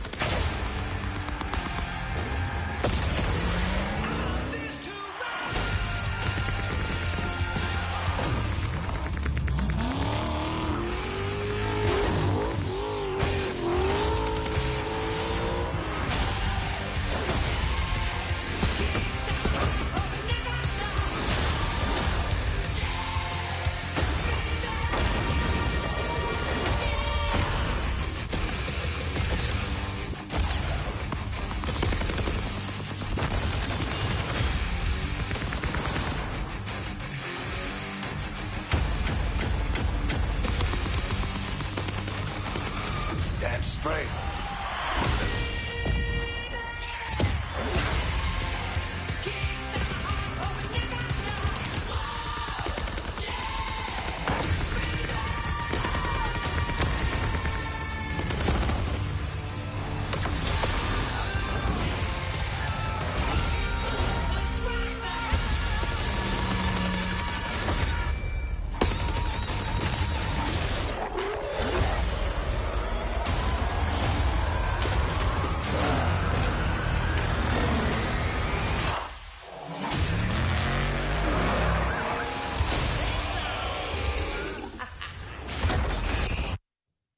Stand straight.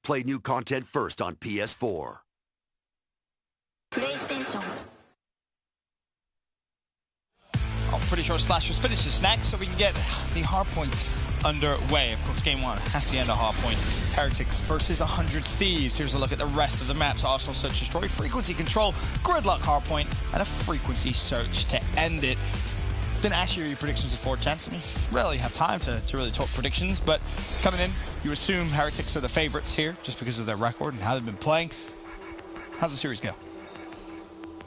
Play new content first on PS4. PlayStation. I'm pretty sure Slashers finishes next, so we can get the hardpoint underway. Of course, game one has the end of hardpoint. Heretics versus 100 Thieves. Here's a look at the rest of the maps. Arsenal Search Destroy, Frequency Control, Gridlock hardpoint, and a Frequency Search to end it. Didn't ask you your predictions before, Chance. I mean, rarely have time to really talk predictions, but coming in, you assume Heretics are the favorites here just because of their record and how they've been playing. How's the series go?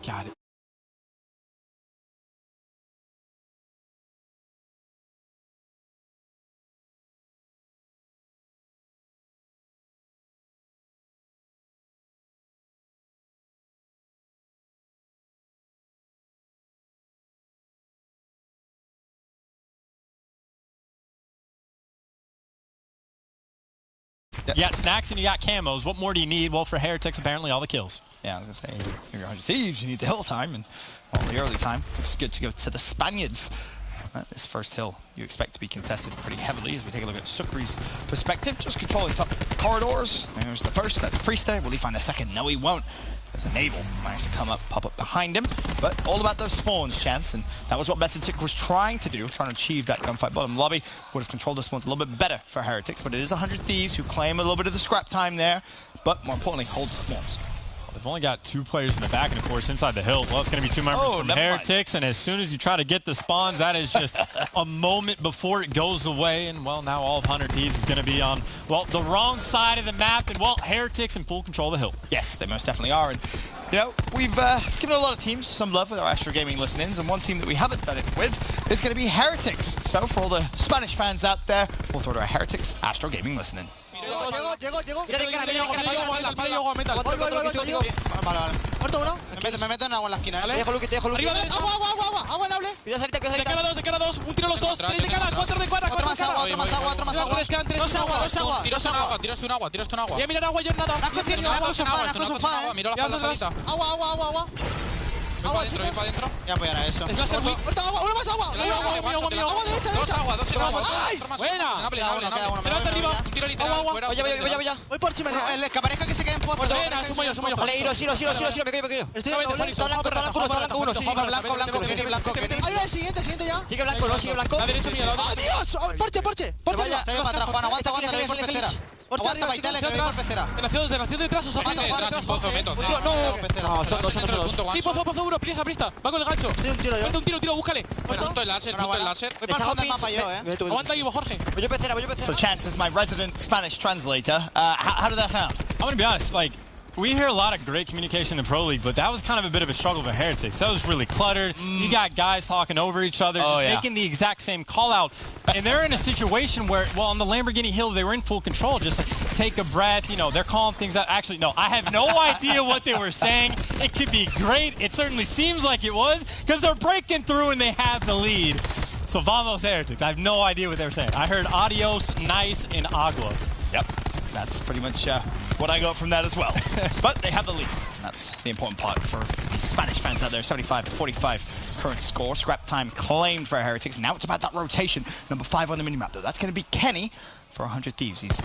Got it. You got snacks and you got camos. What more do you need? Well, for Heretics, apparently all the kills. Yeah, I was going to say, if you're 100 Thieves, you need the hill time and all the early time. It's good to go to the Spaniards. This first hill you expect to be contested pretty heavily as we take a look at Sukri's perspective. Just controlling top corridors. There's the first, that's Priest there. Will he find a second? No, he won't. As Enable managed to come up, pop up behind him. But all about those spawns, Chance, and that was what Metatic was trying to do, trying to achieve that gunfight bottom lobby. Would have controlled the spawns a little bit better for Heretics, but it is 100 Thieves who claim a little bit of the scrap time there, but more importantly, hold the spawns. They've only got 2 players in the back, and of course, inside the hill, well, it's going to be 2 members from Heretics, and as soon as you try to get the spawns, that is just a moment before it goes away, and, well, now all of 100 Thieves is going to be on, well, the wrong side of the map, and, well, Heretics in full control of the hill. Yes, they most definitely are, and, you know, we've given a lot of teams some love with our Astro Gaming listen-ins, and one team that we haven't done it with is going to be Heretics. So, for all the Spanish fans out there, we'll throw to our Heretics Astro Gaming listen-in. Llegó. Mira de cara, Vale. Muerto uno. Me meto en agua en la esquina. Te dejo Luke. Agua en hable. Cuidado, salita. De cara dos. Un tiro los dos. 3 de cara. 4 de cara. Otro más agua. Tiraste un agua. Voy a mirar agua yo nada. Naco sofá. Miro la salita. Agua. Agua, Voy para adentro. Ya apoyará eso. Es láser, güey. Uno más agua. Agua derecha. Buena. Delante arriba. Un tiro literal. Voy ya. Voy por Chimera. El que aparezca que se quede en pozo. Sumo yo. Vale, me quedo. Estoy en doble. Está blanco uno. Sí, blanco. Hay una siguiente ya. Sigue blanco. La derecha mía. ¡Adiós! Porche. Vaya. Se va atrás, Juan. Aguanta por pecera. Porche arriba, Baitale, que voy por pecera. Relación detrás, os Mata, No, son dos. Pozo uno, prista. Va con el gancho. Doy un tiro yo. Mete un tiro, búscale. Punto el láser. Voy para el fondo del mapa yo, Aguanta Ivo, Jorge. Voy yo pecera. So Chance is my resident Spanish translator. How did that sound? I'm going to be honest, like, we hear a lot of great communication in the Pro League, but that was kind of a bit of a struggle for Heretics. That was really cluttered. You got guys talking over each other, making the exact same call out. And they're in a situation where, well, on the Lamborghini Hill, they were in full control. Just like, take a breath, you know, they're calling things out. Actually, no, I have no idea what they were saying. It could be great. It certainly seems like it was, because they're breaking through and they have the lead. So vamos Heretics. I have no idea what they were saying. I heard adios, nice, and agua. Yep. That's pretty much what I got from that as well. But they have the lead. And that's the important part for the Spanish fans out there. 75-45 current score. Scrap time claimed for Heretics. Now it's about that rotation. Number 5 on the minimap, though. That's going to be Kenny for 100 Thieves. He's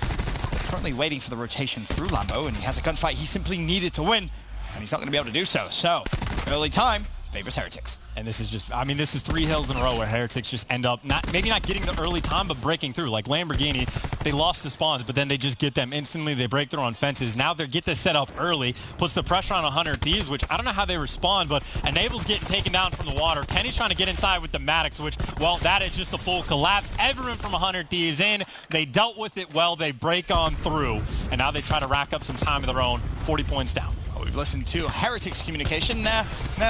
currently waiting for the rotation through Lambo, and he has a gunfight he simply needed to win, and he's not going to be able to do so. So, early time favors Heretics. And this is just, I mean, this is 3 hills in a row where Heretics just end up maybe not getting the early time, but breaking through. Like Lamborghini, they lost the spawns, but then they just get them instantly. They break through on fences. Now they get this set up early, puts the pressure on 100 Thieves, which I don't know how they respond, but Enable's getting taken down from the water. Kenny's trying to get inside with the Maddox, which, well, that is just a full collapse. Everyone from 100 Thieves in. They dealt with it well. They break on through, and now they try to rack up some time of their own. 40 points down. We've listened to Heretics communication. Now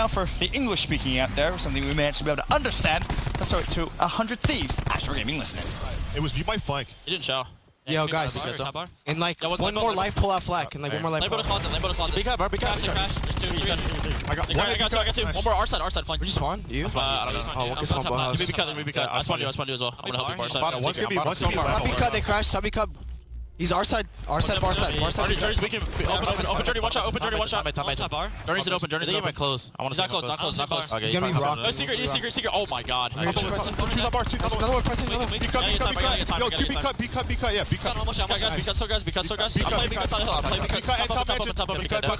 for the English speaking out there, something we may actually be able to understand. Let's throw it to 100 Thieves. Astro Gaming listening. It was be my flank. He didn't show. Yo, guys, and like one more life pull out flag, and like one more life. Lambo to closet, Lambo to closet. Be cut, be cut. Crash. There's 2, 3. I got two. One more, our side flank. Where'd you spawn? You? I don't know. Oh, what spawn house? Maybe cut. I spawned you as well. I'm gonna help you bar side. One's gonna be Top cut, they crashed. Top cut. He's our side, bar side. Journey's weak. Open Journey, one shot. Journey's an open, Journey's open. Close. I want to Not close. He's gonna be rock. Oh, secret. Oh my god. Another one pressing. Be cut. Yo, be cut. Yeah, be cut. Almost down. Be cut. I'm playing be cut side hill. I'm playing be cut. Top.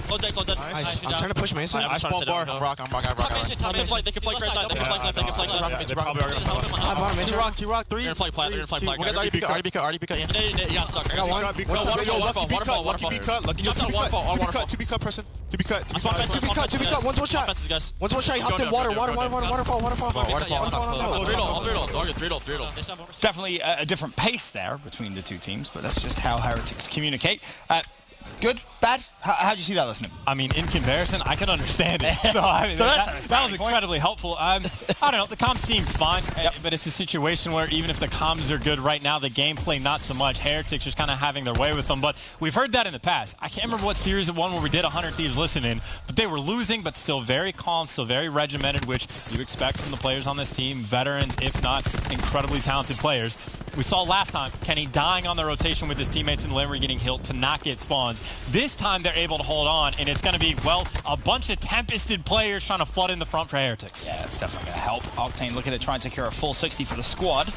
Close dead. I'm trying to push Mason. I spawn bar. I'm rock. They can flank right side. They can flank left. They probably are gonna flank. T-Rock, 3. They're gonna flank plat. You guys already be cut. Yeah, stuck. I got one. Lucky be cut. To be cut, person. To be cut. To be cut. One's one shot. One's one shot. He hopped in water. Waterfall. Definitely a different pace there between the two teams, but that's just how Heretics communicate. Good? Bad? How'd you see that, listening? I mean, in comparison, I can understand it. So, I mean, that was incredibly helpful. I don't know. The comms seem fine, but it's a situation where even if the comms are good right now, the gameplay not so much. Heretics just kind of having their way with them. But we've heard that in the past. I can't remember what series it won where we did 100 Thieves listening, but they were losing, but still very calm, still very regimented, which you expect from the players on this team. Veterans, if not incredibly talented players. We saw last time Kenny dying on the rotation with his teammates in Lamborghini getting hit to not get spawns. This time they're able to hold on, and it's going to be, well, a bunch of Tempested players trying to flood in the front for Heretics. Yeah, that's definitely going to help. Octane looking to try and secure a full 60 for the squad.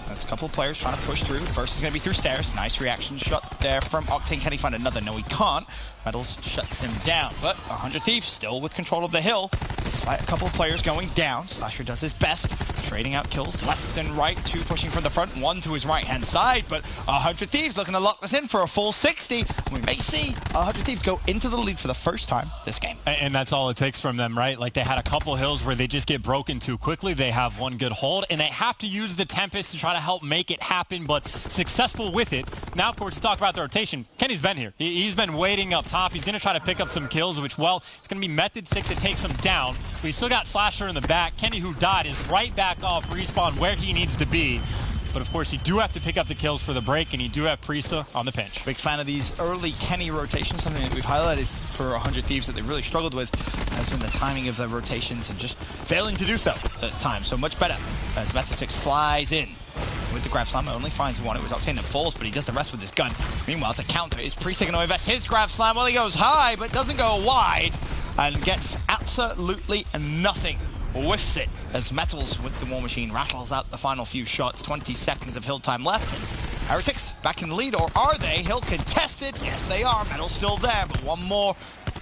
There's a couple of players trying to push through. First is going to be through stairs. Nice reaction shot there from Octane. Can he find another? No, he can't. Metals shuts him down. But 100 Thieves still with control of the hill, despite a couple of players going down. Slasher does his best, trading out kills left and right. 2 pushing from the front, 1 to his right-hand side. But 100 Thieves looking to lock this in for a full 60. We may see 100 Thieves go into the lead for the first time this game. And that's all it takes from them, right? Like, they had a couple hills where they just get broken too quickly. They have one good hold, and they have to use the Tempest to try to help make it happen, but successful with it. Now, of course, to talk about the rotation, Kenny's been here. He's been waiting up top. He's going to try to pick up some kills, which, well, it's going to be Method 6 that takes him down. But he's still got Slasher in the back. Kenny, who died, is right back off respawn where he needs to be. But, of course, you do have to pick up the kills for the break, and you do have Priesta on the pinch. Big fan of these early Kenny rotations, something that we've highlighted for 100 Thieves that they've really struggled with has been the timing of their rotations and just failing to do so at times. So much better as Method 6 flies in with the Grav Slam. Only finds one. It was Octane that falls, but he does the rest with his gun. Meanwhile, to counter, is Priest going to invest his Grav Slam? Well, he goes high, but doesn't go wide and gets absolutely nothing. Whiffs it as Metals with the War Machine rattles out the final few shots. 20 seconds of hill time left. Heretics back in the lead, or are they? Hill contested. Yes, they are. Metal's still there, but one more.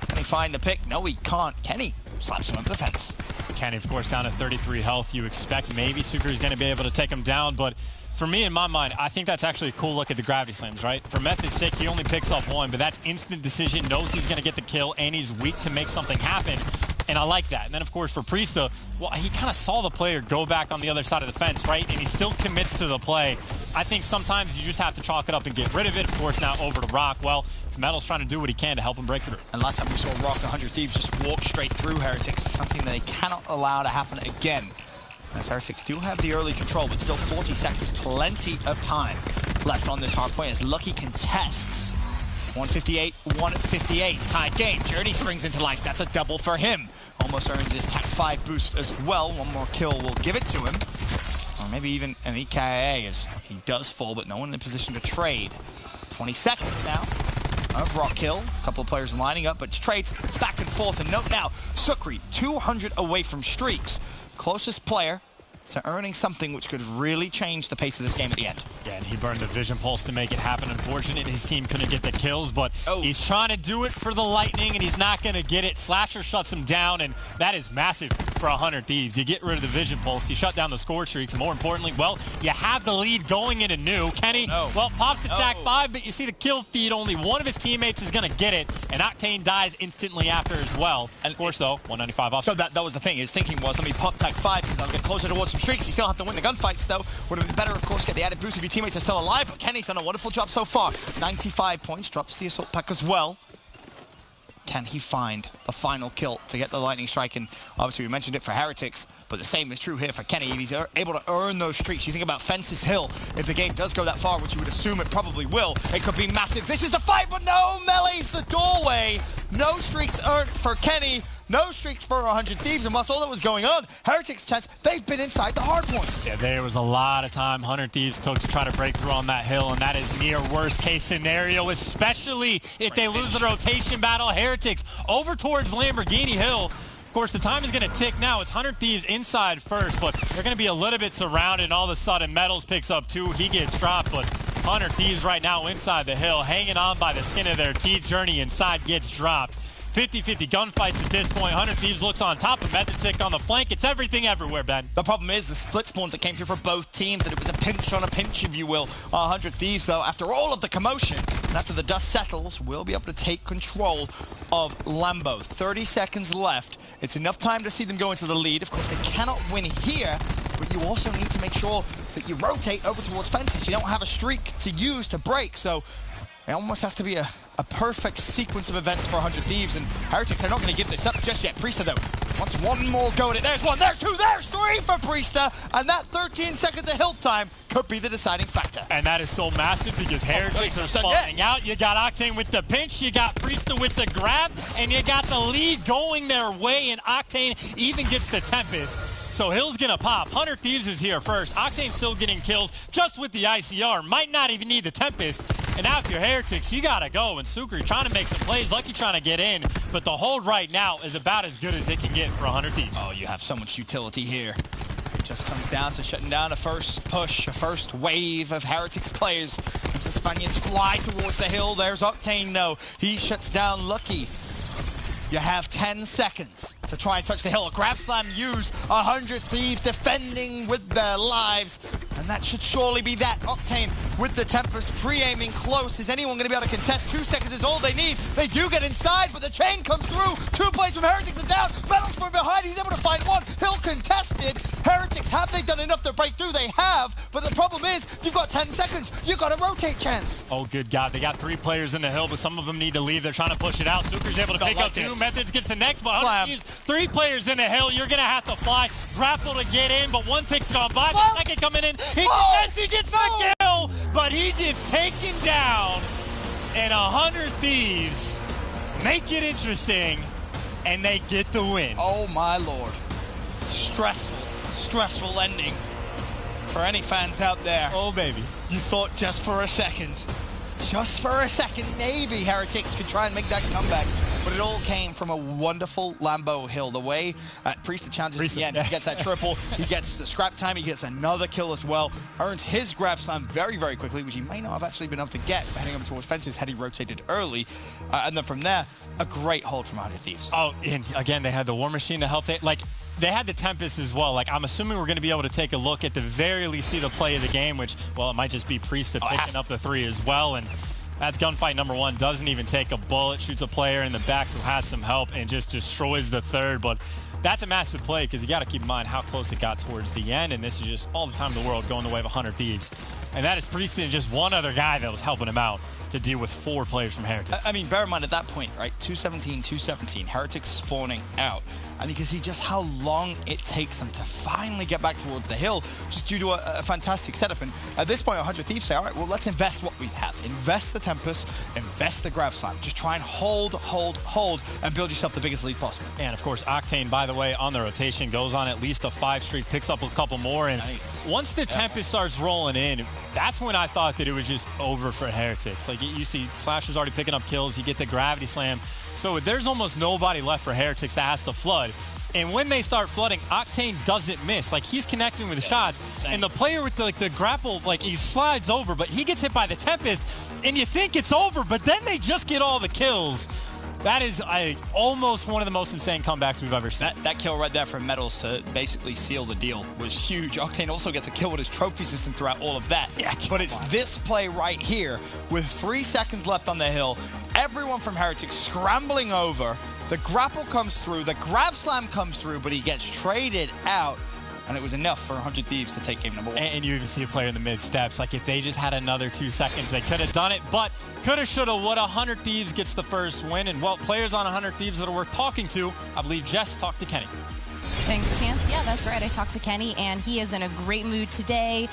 Can he find the pick? No, he can't. Kenny slaps him up the fence. Kenny, of course, down to 33 health. You expect maybe Sucre is going to be able to take him down, but for me, in my mind, I think that's actually a cool look at the gravity slams, right? For Method 6, he only picks up 1, but that's instant decision, knows he's going to get the kill, and he's weak to make something happen. And I like that. And then, of course, for Priesta, well, he kind of saw the player go back on the other side of the fence, right? And he still commits to the play. I think sometimes you just have to chalk it up and get rid of it. Of course, now over to Rock. Well, it's Metal's trying to do what he can to help him break through. And last time we saw Rock, the 100 Thieves just walk straight through Heretics, something they cannot allow to happen again. As Heretics do have the early control, but still 40 seconds, plenty of time left on this hard point as Lucky contests. 158, tied game. Journey springs into life. That's a double for him. Almost earns his TAC 5 boost as well. One more kill will give it to him. Or maybe even an EKIA as he does fall, but no one in a position to trade. 20 seconds now of Rock Kill. A couple of players lining up, but trades back and forth. And note now, Sucre 200 away from streaks. Closest player to earning something which could really change the pace of this game at the end. Yeah, and he burned the Vision Pulse to make it happen. Unfortunate his team couldn't get the kills, but he's trying to do it for the Lightning, and he's not going to get it. Slasher shuts him down, and that is massive for 100 Thieves. You get rid of the Vision Pulse, you shut down the score streaks, and more importantly, well, you have the lead going into new. Kenny, well, pops attack 5, but you see the kill feed. Only one of his teammates is going to get it, and Octane dies instantly after as well. And of course, though, 195 off. So that was the thing. His thinking was, let me pop tag 5 because I'll get closer towards some streaks. You still have to win the gunfights, though. Would have been better, of course, get the added boost if your teammates are still alive, but Kenny's done a wonderful job so far. 95 points, drops the assault pack as well. Can he find the final kill to get the lightning strike? And obviously we mentioned it for Heretics, but the same is true here for Kenny. He's able to earn those streaks. You think about Fences Hill, if the game does go that far, which you would assume it probably will, it could be massive. This is the fight, but no, Melee's the doorway. No streaks earned for Kenny. No streaks for 100 Thieves, and whilst all that was going on, Heretics' chance, they've been inside the hard point. Yeah, there was a lot of time 100 Thieves took to try to break through on that hill, and that is near worst case scenario, especially if they lose the rotation battle. Heretics over towards Lamborghini Hill. Of course, the time is going to tick now. It's 100 Thieves inside first, but they're going to be a little bit surrounded, and all of a sudden, Metals picks up 2. He gets dropped, but 100 Thieves right now inside the hill, hanging on by the skin of their teeth. Journey inside gets dropped. 50-50 gunfights at this point. 100 Thieves looks on top of Metatick on the flank. It's everything everywhere, Ben. The problem is the split spawns that came through for both teams, and it was a pinch on a pinch, if you will. 100 Thieves, though, after all of the commotion, and after the dust settles, will be able to take control of Lambo. 30 seconds left. It's enough time to see them go into the lead. Of course, they cannot win here, but you also need to make sure that you rotate over towards Fences. You don't have a streak to use to break, so it almost has to be a perfect sequence of events for 100 Thieves, and Heretics, they're not going to give this up just yet. Priesta, though, wants one more go at it. There's 1, there's 2, there's 3 for Priesta, and that 13 seconds of hill time could be the deciding factor. And that is so massive because Heretics are spawning out. You got Octane with the pinch, you got Priesta with the grab, and you got the lead going their way, and Octane even gets the Tempest. So Hill's gonna pop. 100 Thieves is here first. Octane's still getting kills just with the ICR. Might not even need the Tempest. And now if you're Heretics, you gotta go. And Sucre trying to make some plays. Lucky trying to get in. But the hold right now is about as good as it can get for 100 Thieves. Oh, you have so much utility here. It just comes down to shutting down a first push, a first wave of Heretics players. As the Spaniards fly towards the hill, there's Octane, though. He shuts down Lucky. You have 10 seconds to try and touch the hill. A grab slam used. 100 Thieves defending with their lives. And that should surely be that. Octane with the Tempest pre-aiming close. Is anyone going to be able to contest? 2 seconds is all they need. They do get inside, but the chain comes through. 2 plays from Heretics are down. Metals from behind. He's able to find 1. Hill contested. Heretics, have they done enough to break through? They have. But the problem is, you've got 10 seconds. You've got a rotate chance. Oh, good God. They got 3 players in the hill, but some of them need to leave. They're trying to push it out. Sucre's able to pick up 2. Methods gets the next one. 3 players in the hill. You're going to have to fly. Grapple to get in, but 1 tick's gone by. The second coming in. He gets the kill, but he gets taken down. And 100 Thieves make it interesting, and they get the win. Oh, my Lord. Stressful ending for any fans out there. Oh, baby. You thought just for a second, maybe Heretics could try and make that comeback. But it all came from a wonderful Lambo Hill. The way Priesta challenges at the end, he gets that triple, he gets the scrap time, he gets another kill as well, earns his grab slam very, very quickly, which he may not have actually been able to get heading over towards Fences had he rotated early. And then from there, a great hold from 100 Thieves. Oh, and again, they had the War Machine to help. They had the Tempest as well. Like, I'm assuming we're going to be able to take a look at the very least, see the play of the game, which, well, it might just be Priesta picking up the 3 as well. And that's gunfight number 1. Doesn't even take a bullet, shoots a player in the back, so has some help, and just destroys the 3rd. But that's a massive play because you got to keep in mind how close it got towards the end, and this is just all the time in the world going the way of 100 Thieves. And that is Priesta and just one other guy that was helping him out to deal with 4 players from Heretics. I mean, bear in mind at that point, right, 217, Heretics spawning out. And you can see just how long it takes them to finally get back towards the hill, just due to a fantastic setup. And at this point, 100 Thieves say, all right, well, let's invest what we have. Invest the Tempest, invest the grab slam. Just try and hold, and build yourself the biggest lead possible. And, of course, Octane, by the way, on the rotation, goes on at least a 5 streak, picks up a couple more. And once the Tempest starts rolling in, that's when I thought that it was just over for Heretics. Like, you see Slasher's already picking up kills. You get the gravity slam. So there's almost nobody left for Heretics that has to flood. And when they start flooding, Octane doesn't miss. Like, he's connecting with the shots. And the player with the grapple, like, he slides over, but he gets hit by the Tempest. And you think it's over, but then they just get all the kills. That is almost one of the most insane comebacks we've ever seen. That kill right there from Metals to basically seal the deal was huge. Octane also gets a kill with his trophy system throughout all of that. Yeah, but it's this play right here with 3 seconds left on the hill. Everyone from Heretics scrambling over. The grapple comes through. The grab slam comes through, but he gets traded out. And it was enough for 100 Thieves to take game number 1. And you even see a player in the mid steps. Like, if they just had another 2 seconds, they could have done it. But coulda, shoulda, woulda. 100 Thieves gets the first win. And, well, players on 100 Thieves that are worth talking to, I believe Jess talked to Kenny. Thanks, Chance. Yeah, that's right. I talked to Kenny, and he is in a great mood today.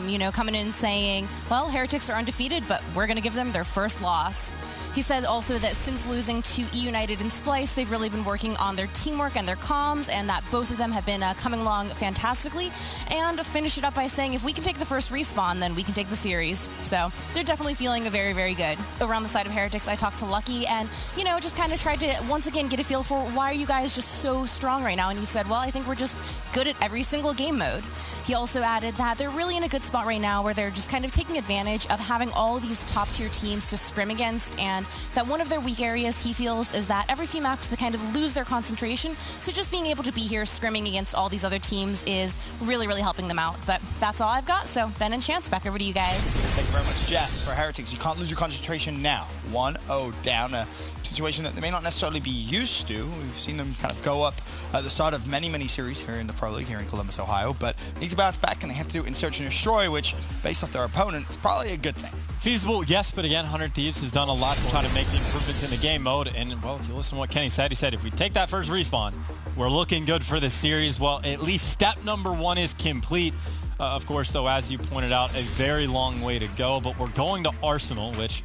You know, coming in saying, well, Heretics are undefeated, but we're going to give them their first loss. He said also that since losing to E-United and Splyce, they've really been working on their teamwork and their comms, and that both of them have been coming along fantastically. And finish it up by saying, if we can take the first respawn, then we can take the series. So they're definitely feeling very, very good. Over on the side of Heretics, I talked to Lucky and, you know, just kind of tried to once again get a feel for why are you guys just so strong right now? And he said, well, I think we're just good at every single game mode. He also added that they're really in a good spot right now where they're just kind of taking advantage of having all these top-tier teams to scrim against, and that one of their weak areas, he feels, is that every few maps they kind of lose their concentration, so just being able to be here scrimming against all these other teams is really, really helping them out. But that's all I've got, so Ben and Chance, back over to you guys. Thank you very much, Jess. For Heretics, you can't lose your concentration now. 1-0 down, a situation that they may not necessarily be used to. We've seen them kind of go up at the start of many, many series here in the Pro League, here in Columbus, Ohio, but they need to bounce back, and they have to do it in search and destroy, which, based off their opponent, is probably a good thing. Feasible, yes, but again, 100 Thieves has done a lot to try to make the improvements in the game mode, and, well, if you listen to what Kenny said, he said if we take that first respawn, we're looking good for this series. Well, at least step number 1 is complete. Of course, though, as you pointed out, a very long way to go, but we're going to Arsenal, which,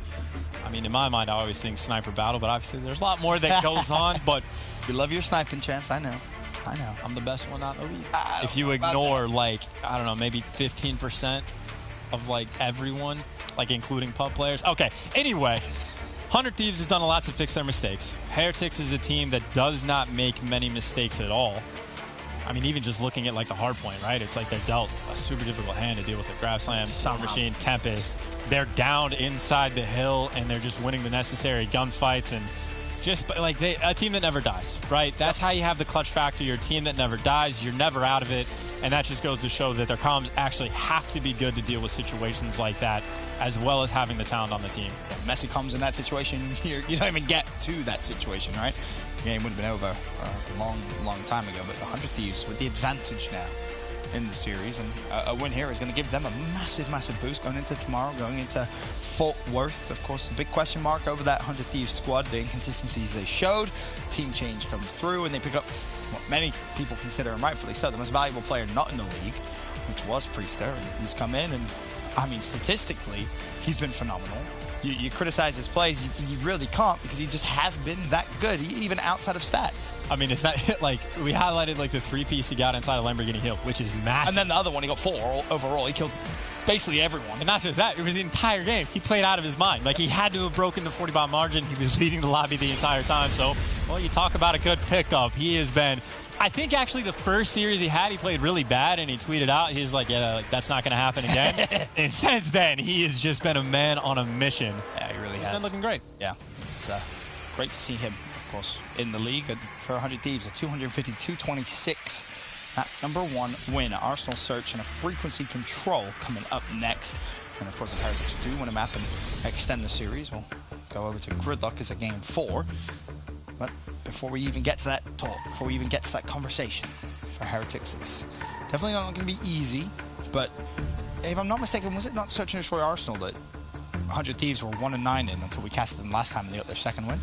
I mean, in my mind, I always think sniper battle, but obviously there's a lot more that goes on, but... You love your sniping, Chance, I know. I know. I'm the best one out in the league. If you ignore, like, I don't know, maybe 15% of, like, everyone, like, including pub players. Okay, anyway, 100 Thieves has done a lot to fix their mistakes. Heretics is a team that does not make many mistakes at all. I mean, even just looking at, like, the hard point, right? It's like they're dealt a super difficult hand to deal with it. Grab Slam, Sound Machine, Tempest. They're down inside the hill, and they're just winning the necessary gunfights, and just, like, a team that never dies, right? That's how you have the clutch factor. You're a team that never dies. You're never out of it, and that just goes to show that their comms actually have to be good to deal with situations like that, as well as having the talent on the team. Yeah, messy comms in that situation, you don't even get to that situation, right? The game would have been over a long, long time ago, but 100 Thieves with the advantage now in the series, and a win here is going to give them a massive, massive boost going into tomorrow, going into Fort Worth. Of course, the big question mark over that 100 Thieves squad, the inconsistencies they showed. Team change comes through, and they pick up what many people consider, and rightfully so, the most valuable player not in the league, which was Priester. He's come in, and I mean, statistically, he's been phenomenal. You criticize his plays, you really can't, because he just has been that good, even outside of stats. I mean, it's not like we highlighted like the 3-piece he got inside of Lamborghini Hill, which is massive. And then the other one, he got 4 overall. He killed basically everyone. And not just that, it was the entire game. He played out of his mind. Like, he had to have broken the 40-bomb margin. He was leading the lobby the entire time. So, well, you talk about a good pickup. He has been... I think actually the first series he had, he played really bad, and he tweeted out, he's like, yeah, that's not going to happen again. And since then, he has just been a man on a mission. Yeah, he really has. He's been looking great. Yeah, it's great to see him, of course, in the league. And for 100 Thieves, a 250-226 at number 1 win. Arsenal Search and a frequency control coming up next. And of course, if Heretics do win a map and extend the series, we'll go over to Gridlock as a game 4. But before we even get to that talk, before we even get to that conversation, for Heretics, it's definitely not going to be easy. But if I'm not mistaken, was it not Search and Destroy Arsenal that 100 Thieves were 1-9 in until we casted them last time and they got their second win?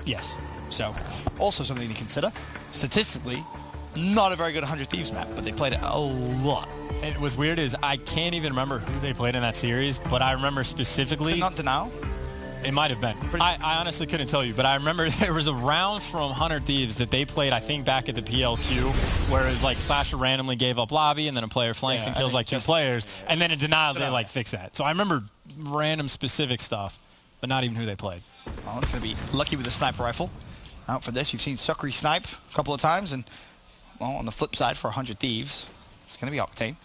Yes. So, also something to consider. Statistically, not a very good 100 Thieves map, but they played it a lot. And what's weird is I can't even remember who they played in that series, but I remember specifically... Is it not Denial? It might have been. I honestly couldn't tell you, but I remember there was a round from 100 Thieves that they played, I think, back at the PLQ, where it was like Slasher randomly gave up lobby, and then a player flanks and kills like 2 players, and then in Denial they like fix that. So I remember random specific stuff. but not even who they played. Well, it's going to be Lucky with the sniper rifle. Out for this, you've seen Suckery snipe a couple of times, and, well, on the flip side for 100 Thieves, it's going to be Octane.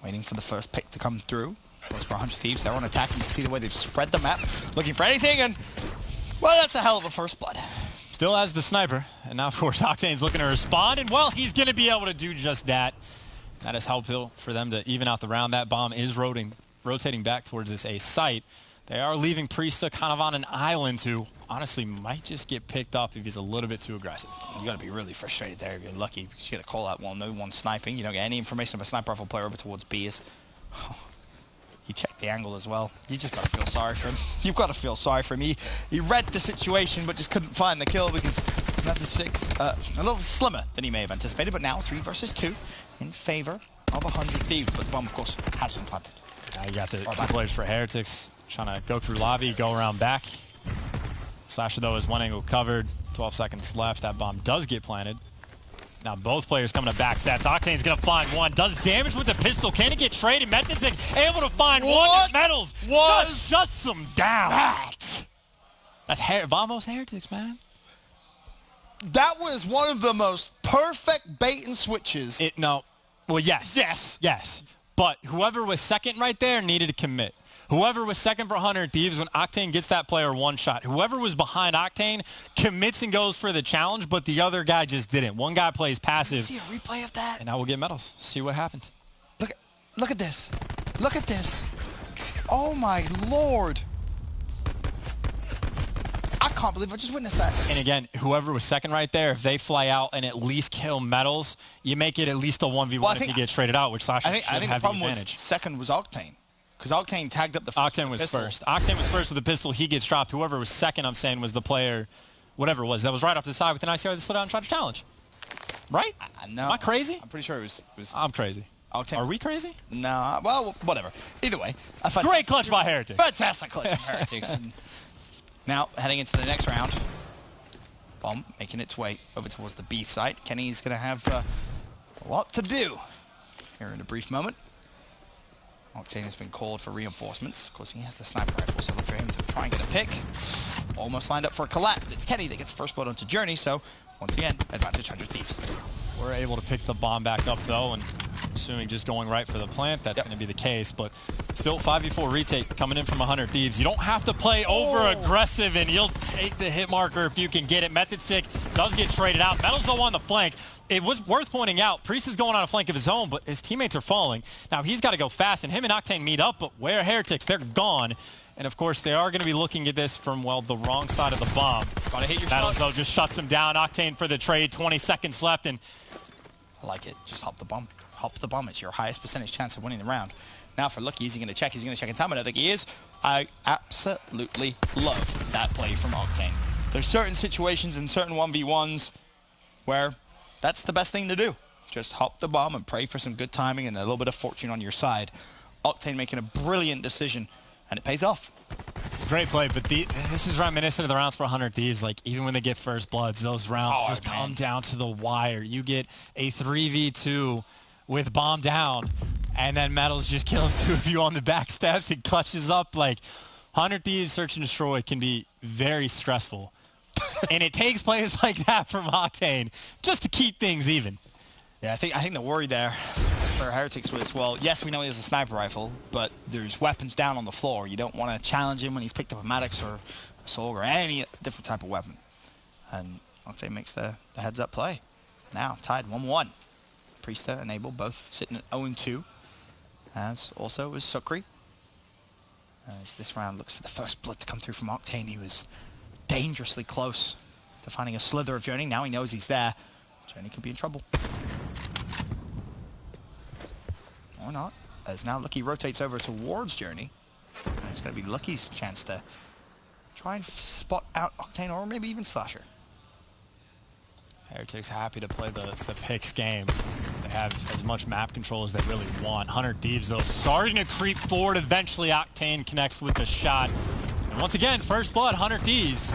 Waiting for the first pick to come through. Goes for 100 Thieves. They're on attack. You can see the way they've spread the map, looking for anything, and, well, that's a hell of a first blood. Still has the sniper, and now, of course, Octane's looking to respond, and, well, he's going to be able to do just that. That is helpful for them to even out the round. That bomb is rotating back towards this A site. They are leaving Priestahh kind of on an island who, honestly, might just get picked up if he's a little bit too aggressive. You got to be really frustrated there if you're Lucky, because you get a call out while no one's sniping. You don't get any information of a sniper rifle player over towards B. He checked the angle as well. You just got to feel sorry for him. You've got to feel sorry for him. He read the situation but just couldn't find the kill because Method 6 a little slimmer than he may have anticipated. But now 3 versus 2 in favor of 100 Thieves. But the bomb, of course, has been planted. Now you got the 2 players for Heretics trying to go through lobby, go around back. Slasher, though, is one angle covered. 12 seconds left. That bomb does get planted. Now both players coming to backstabs. Octane's going to find one. Does damage with the pistol. Can it get traded? Methodzik able to find one. Metals just shuts him down. That's Vamos Heretics, man. That was one of the most perfect bait and switches. Well, yes. Yes. But whoever was second right there needed to commit. Whoever was second for 100 Thieves, when Octane gets that player one shot, whoever was behind Octane commits and goes for the challenge, but the other guy just didn't. One guy plays passive. See a replay of that? And now we'll get medals. See what happened. Look at this. Look at this. Oh, my Lord. I can't believe I just witnessed that. And again, whoever was second right there, if they fly out and at least kill medals, you make it at least a 1v1 if you get traded out, which Slasher should have the advantage. problem was second was Octane. Because Octane tagged up the first Octane was first. Octane was first with the pistol. He gets dropped. Whoever was second, I'm saying, was the player, whatever it was, that was right off the side with an ICR that slid out and tried to challenge. Right? No. Am I crazy? I'm pretty sure it was I'm crazy. Octane. Are we crazy? No. Well, whatever. Either way. Great clutch by Heretics. Fantastic clutch by Heretics. Now, heading into the next round. Bomb making its way over towards the B site. Kenny's going to have a lot to do here in a brief moment. Octane has been called for reinforcements. Of course, he has the sniper rifle, so look for him to try and get a pick. Almost lined up for a collapse, but it's Kenny that gets first blood onto Journey, so once again, advantage 100 Thieves. We're able to pick the bomb back up, though, and assuming just going right for the plant, that's going to be the case. But still, 5v4 retake coming in from 100 Thieves. You don't have to play over-aggressive, and you'll take the hit marker if you can get it. Methodzik does get traded out. Metals, though, on the flank. It was worth pointing out, Priest is going on a flank of his own, but his teammates are falling. Now, he's got to go fast, and him and Octane meet up, but where are Heretics? They're gone. And, of course, they are going to be looking at this from, well, the wrong side of the bomb. Gotta hit your Metals, shots. though, just shuts him down. Octane for the trade, 20 seconds left, and I like it. Just hop the bomb. Hop the bomb. It's your highest percentage chance of winning the round. Now, for Lucky, is he going to check? He's going to check in time. I don't think he is. I absolutely love that play from Octane. There's certain situations in certain 1v1s where that's the best thing to do. Just hop the bomb and pray for some good timing and a little bit of fortune on your side. Octane making a brilliant decision, and it pays off. Great play, but this is reminiscent of the rounds for 100 Thieves. Like, even when they get first bloods, those rounds just come down to the wire. You get a 3v2 with bomb down, and then Metals just kills 2 of you on the back steps and clutches up. Like, 100 Thieves Search and Destroy can be very stressful. And it takes plays like that from Octane just to keep things even. Yeah, I think the worry there for Heretics was, well, yes, we know he has a sniper rifle, but there's weapons down on the floor. You don't want to challenge him when he's picked up a Maddox or a Sorg or any different type of weapon. And Octane makes the heads-up play. Now, tied 1-1. Priestahh and Abel both sitting at 0-2, as also is Suckery. As this round looks for the first blood to come through from Octane, he was dangerously close to finding a slither of Journey. Now he knows he's there. Journey could be in trouble. Or not, as now Lucky rotates over towards Journey. And it's going to be Lucky's chance to try and spot out Octane or maybe even Slasher. Heretics happy to play the picks game. They have as much map control as they really want. 100 Thieves, though, starting to creep forward. Eventually, Octane connects with the shot. And once again, first blood, 100 Thieves.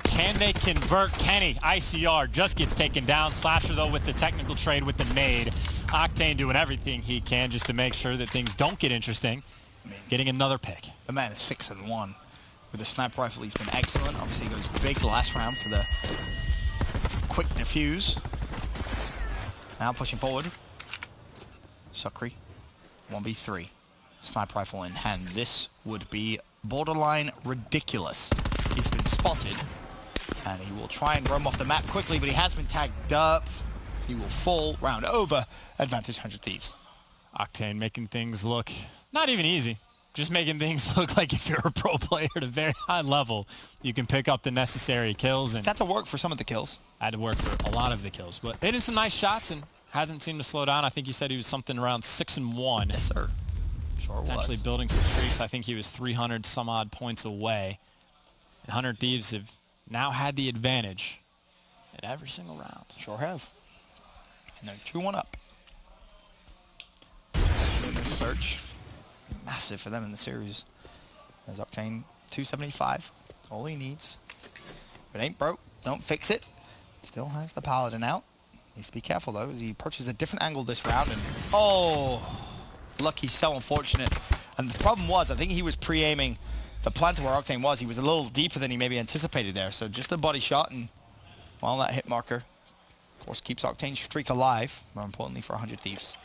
Can they convert? Kenny, ICR, just gets taken down. Slasher, though, with the technical trade with the nade. Octane doing everything he can just to make sure that things don't get interesting. I mean, getting another pick. The man is 6-1. With the sniper rifle, he's been excellent. Obviously, he goes big the last round for the quick defuse. Now pushing forward. Sucre, 1v3. Sniper rifle in hand. This would be borderline ridiculous. He's been spotted, and he will try and roam off the map quickly, but he has been tagged up. He will fall, round over, advantage 100 Thieves. Octane making things look not even easy. Just making things look like if you're a pro player at a very high level, you can pick up the necessary kills. And that to work for some of the kills. Had to work for a lot of the kills, but hitting some nice shots and hasn't seemed to slow down. I think you said he was something around 6-1. Yes, sir. Sure was. Potentially building some streaks. I think he was 300 some odd points away. And 100 Thieves have now had the advantage at every single round. Sure have. And they're 2-1 up. In this search. Massive for them in the series. There's Octane 275. All he needs. If it ain't broke, don't fix it. Still has the Paladin out. Needs to be careful though as he approaches a different angle this round. And oh, lucky, so unfortunate. And the problem was, I think he was pre-aiming the plant where Octane was. He was a little deeper than he maybe anticipated there. So just a body shot, and well, that hit marker, of course, keeps Octane's streak alive. More importantly for 100 Thieves.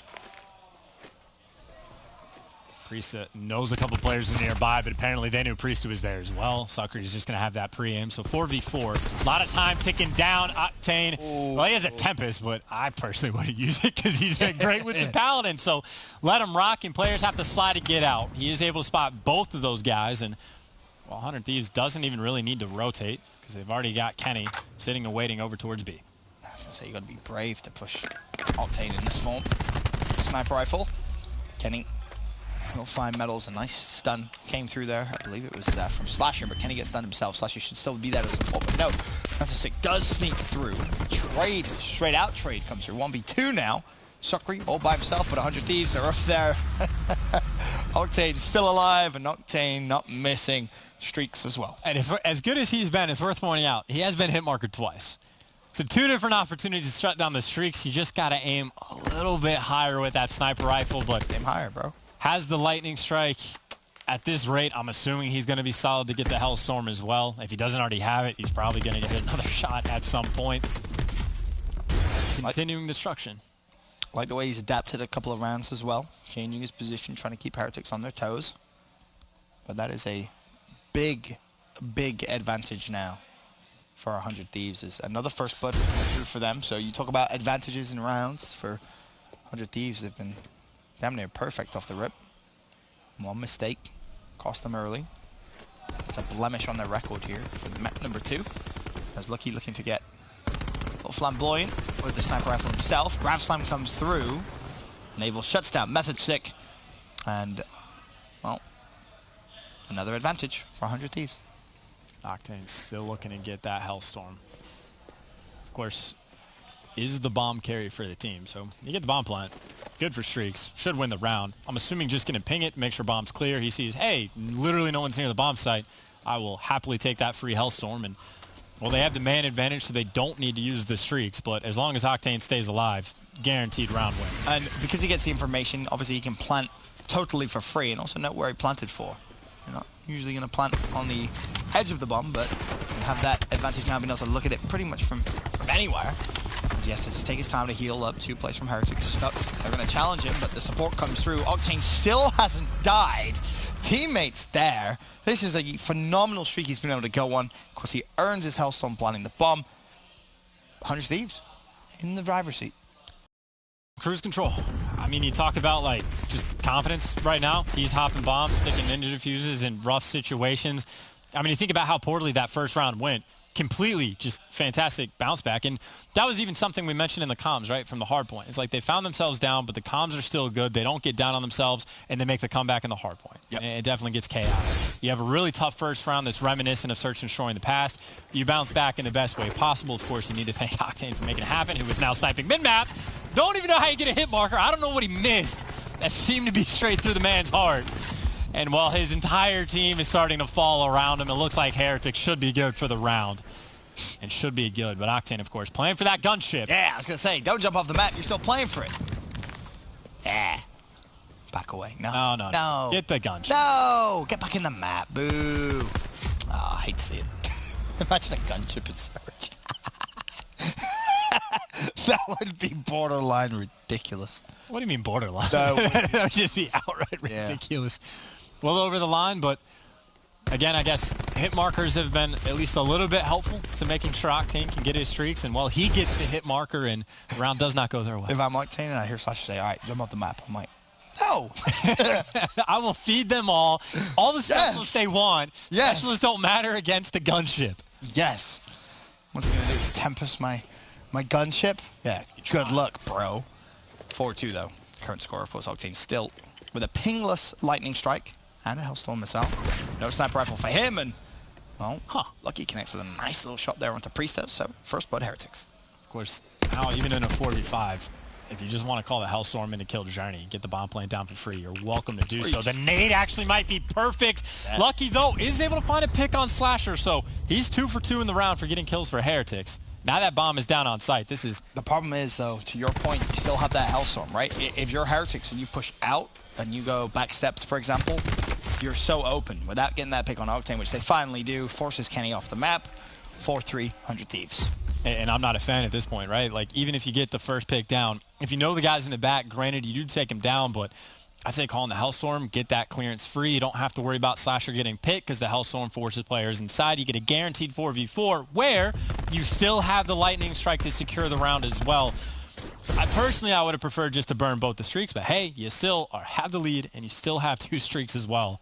Priesta knows a couple players in nearby, but apparently they knew Priesta was there as well. Sucre is just going to have that pre-aim. So 4v4. A lot of time ticking down. Octane, well, he has a Tempest, but I personally wouldn't use it because he's been great with the Paladin. So let him rock, and players have to slide to get out. He is able to spot both of those guys, and well, 100 Thieves doesn't even really need to rotate because they've already got Kenny sitting and waiting over towards B. I was going to say, you got to be brave to push Octane in this form. Sniper rifle. Kenny. He'll find Metals. A nice stun came through there. I believe it was from Slasher, but Kenny gets stunned himself. Slasher should still be there to support, but no. Fantastic does sneak through. Trade, straight out trade comes through. 1v2 now. Sucre all by himself, but 100 Thieves are up there. Octane still alive, and Octane not missing streaks as well. And as good as he's been, it's worth pointing out, he has been hit markered twice. So 2 different opportunities to shut down the streaks. You just got to aim a little bit higher with that sniper rifle, but aim higher, bro. Has the lightning strike. At this rate, I'm assuming he's going to be solid to get the Hellstorm as well. If he doesn't already have it, he's probably going to get another shot at some point. Continuing destruction. Like the way he's adapted a couple of rounds as well. Changing his position, trying to keep Heretics on their toes. But that is a big, big advantage now for 100 Thieves. Is another first blood through for them. So you talk about advantages in rounds for 100 Thieves. They've been damn near perfect off the rip. One mistake cost them early. It's a blemish on their record here for map number 2. As Lucky looking to get a little flamboyant with the sniper rifle himself. Grav Slam comes through. Naval shuts down Method Sick. And, well, another advantage for 100 Thieves. Octane's still looking to get that Hellstorm. Of course, is the bomb carry for the team. So you get the bomb plant. Good for streaks. Should win the round. I'm assuming just going to ping it, make sure bomb's clear. He sees, hey, literally no one's near the bomb site. I will happily take that free Hellstorm. And, well, they have the man advantage, so they don't need to use the streaks. But as long as Octane stays alive, guaranteed round win. And because he gets the information, obviously he can plant totally for free and also know where he planted for. You're not usually going to plant on the edge of the bomb, but you have that advantage now being able to look at it pretty much from anywhere. He has to just take his time to heal up. 2 plays from Heretics stuck. They're going to challenge him, but the support comes through. Octane still hasn't died. Teammates there. This is a phenomenal streak he's been able to go on. Of course, he earns his Hellstorm planting the bomb. 100 Thieves in the driver's seat. Cruise control. I mean, you talk about, like, just confidence right now. He's hopping bombs, sticking ninja diffuses in rough situations. I mean, you think about how poorly that first round went. Completely just fantastic bounce back. And that was even something we mentioned in the comms, right, from the hard point. It's like they found themselves down, but the comms are still good. They don't get down on themselves, and they make the comeback in the hard point. Yep. And it definitely gets chaotic. You have a really tough first round that's reminiscent of Search and Destroy in the past. You bounce back in the best way possible. Of course, you need to thank Octane for making it happen, who is now sniping mid-map. Don't even know how you get a hit marker. I don't know what he missed. That seemed to be straight through the man's heart. And while his entire team is starting to fall around him, it looks like Heretics should be good for the round. And should be good, but Octane, of course, playing for that gunship. Yeah, I was going to say, don't jump off the map. You're still playing for it. Yeah. Back away. No. No, no, No. Get the gunship. No! Get back in the map. Boo. Oh, I hate to see it. Imagine a gunship in Surge. That would be borderline ridiculous. What do you mean borderline? No. That would just be outright ridiculous. Well over the line, but again, I guess hit markers have been at least a little bit helpful to making sure Octane can get his streaks. And while he gets the hit marker and the round does not go their way. If I'm Octane and I hear Slasher say, all right, jump off the map, I'm like, no. I will feed them all the specialists they want. Specialists don't matter against the gunship. Yes. What's he going to do? Tempest my gunship? Yeah, good luck, bro. 4-2, though. Current score, of course, Octane still with a pingless lightning strike and a Hellstorm missile. No sniper rifle for him, and, well, Lucky connects with a nice little shot there onto Priestess, so first blood Heretics. Of course, now even in a 4v5, if you just want to call the Hellstorm in to kill Journey, get the bomb plane down for free, you're welcome to do so. The nade actually might be perfect. Yeah. Lucky, though, is able to find a pick on Slasher, so he's 2 for 2 in the round for getting kills for Heretics. Now that bomb is down on site. This is... The problem is, though, to your point, you still have that Hellstorm, right? If you're Heretics and you push out and you go back steps, for example, you're so open without getting that pick on Octane, which they finally do, forces Kenny off the map, 4-3, 100 Thieves. And I'm not a fan at this point, right? Like, even if you get the first pick down, if you know the guys in the back, granted, you do take him down, but I say calling the Hellstorm, get that clearance free. You don't have to worry about Slasher getting picked because the Hellstorm forces players inside. You get a guaranteed 4v4 where you still have the Lightning Strike to secure the round as well. So I would have preferred just to burn both the streaks, but hey, you still have the lead and you still have 2 streaks as well.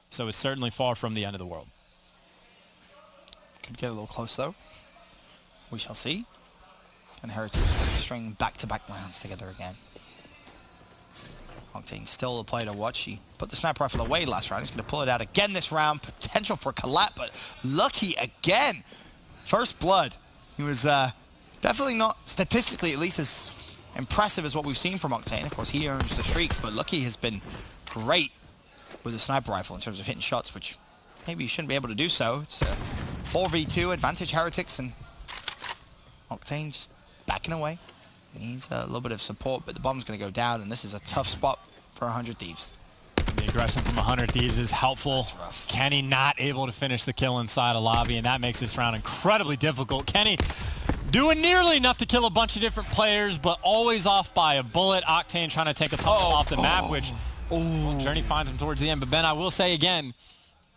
So it's certainly far from the end of the world. Could get a little close, though. We shall see. And Heretics string back-to-back rounds together again. Octane still the play to watch. He put the sniper rifle away last round. He's going to pull it out again this round. Potential for collapse, but Lucky again. First blood. He was definitely not, statistically at least, as impressive as what we've seen from Octane. Of course, he earns the streaks, but Lucky has been great with the sniper rifle in terms of hitting shots, which maybe you shouldn't be able to do so. It's a 4v2 advantage Heretics, and Octane just backing away. Needs a little bit of support, but the bomb's going to go down, and this is a tough spot for 100 Thieves. The aggression from 100 Thieves is helpful. Kenny not able to finish the kill inside a lobby, and that makes this round incredibly difficult. Kenny doing nearly enough to kill a bunch of different players, but always off by a bullet. Octane trying to take a tumble off the map, which Journey finds him towards the end. But Ben, I will say again,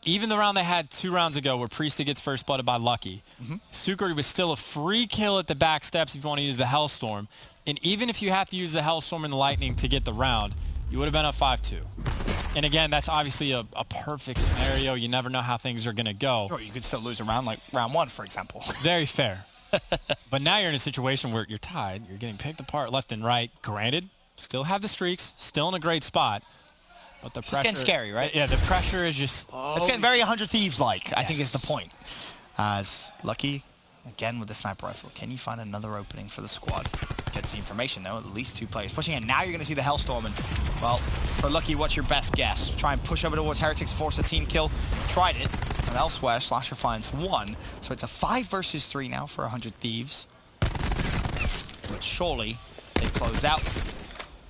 even the round they had 2 rounds ago where Priesta gets first blooded by Lucky, Sukari was still a free kill at the back steps if you want to use the Hellstorm. And even if you have to use the Hellstorm and the Lightning to get the round, you would have been up 5-2. And again, that's obviously a perfect scenario. You never know how things are going to go. Or you could still lose a round, like round 1, for example. Very fair. But now you're in a situation where you're tied. You're getting picked apart left and right. Granted, still have the streaks, still in a great spot. But the pressure... It's getting scary, right? Yeah, the pressure is just... It's getting very 100 Thieves-like, I think is the point. As Lucky, again with the sniper rifle, can you find another opening for the squad? Gets the information, though, at least 2 players pushing in. Now you're going to see the Hellstorm, and, well, for Lucky, what's your best guess? Try and push over towards Heretics, force a team kill. Tried it, and elsewhere, Slasher finds 1. So it's a 5 versus 3 now for 100 Thieves. But surely they close out.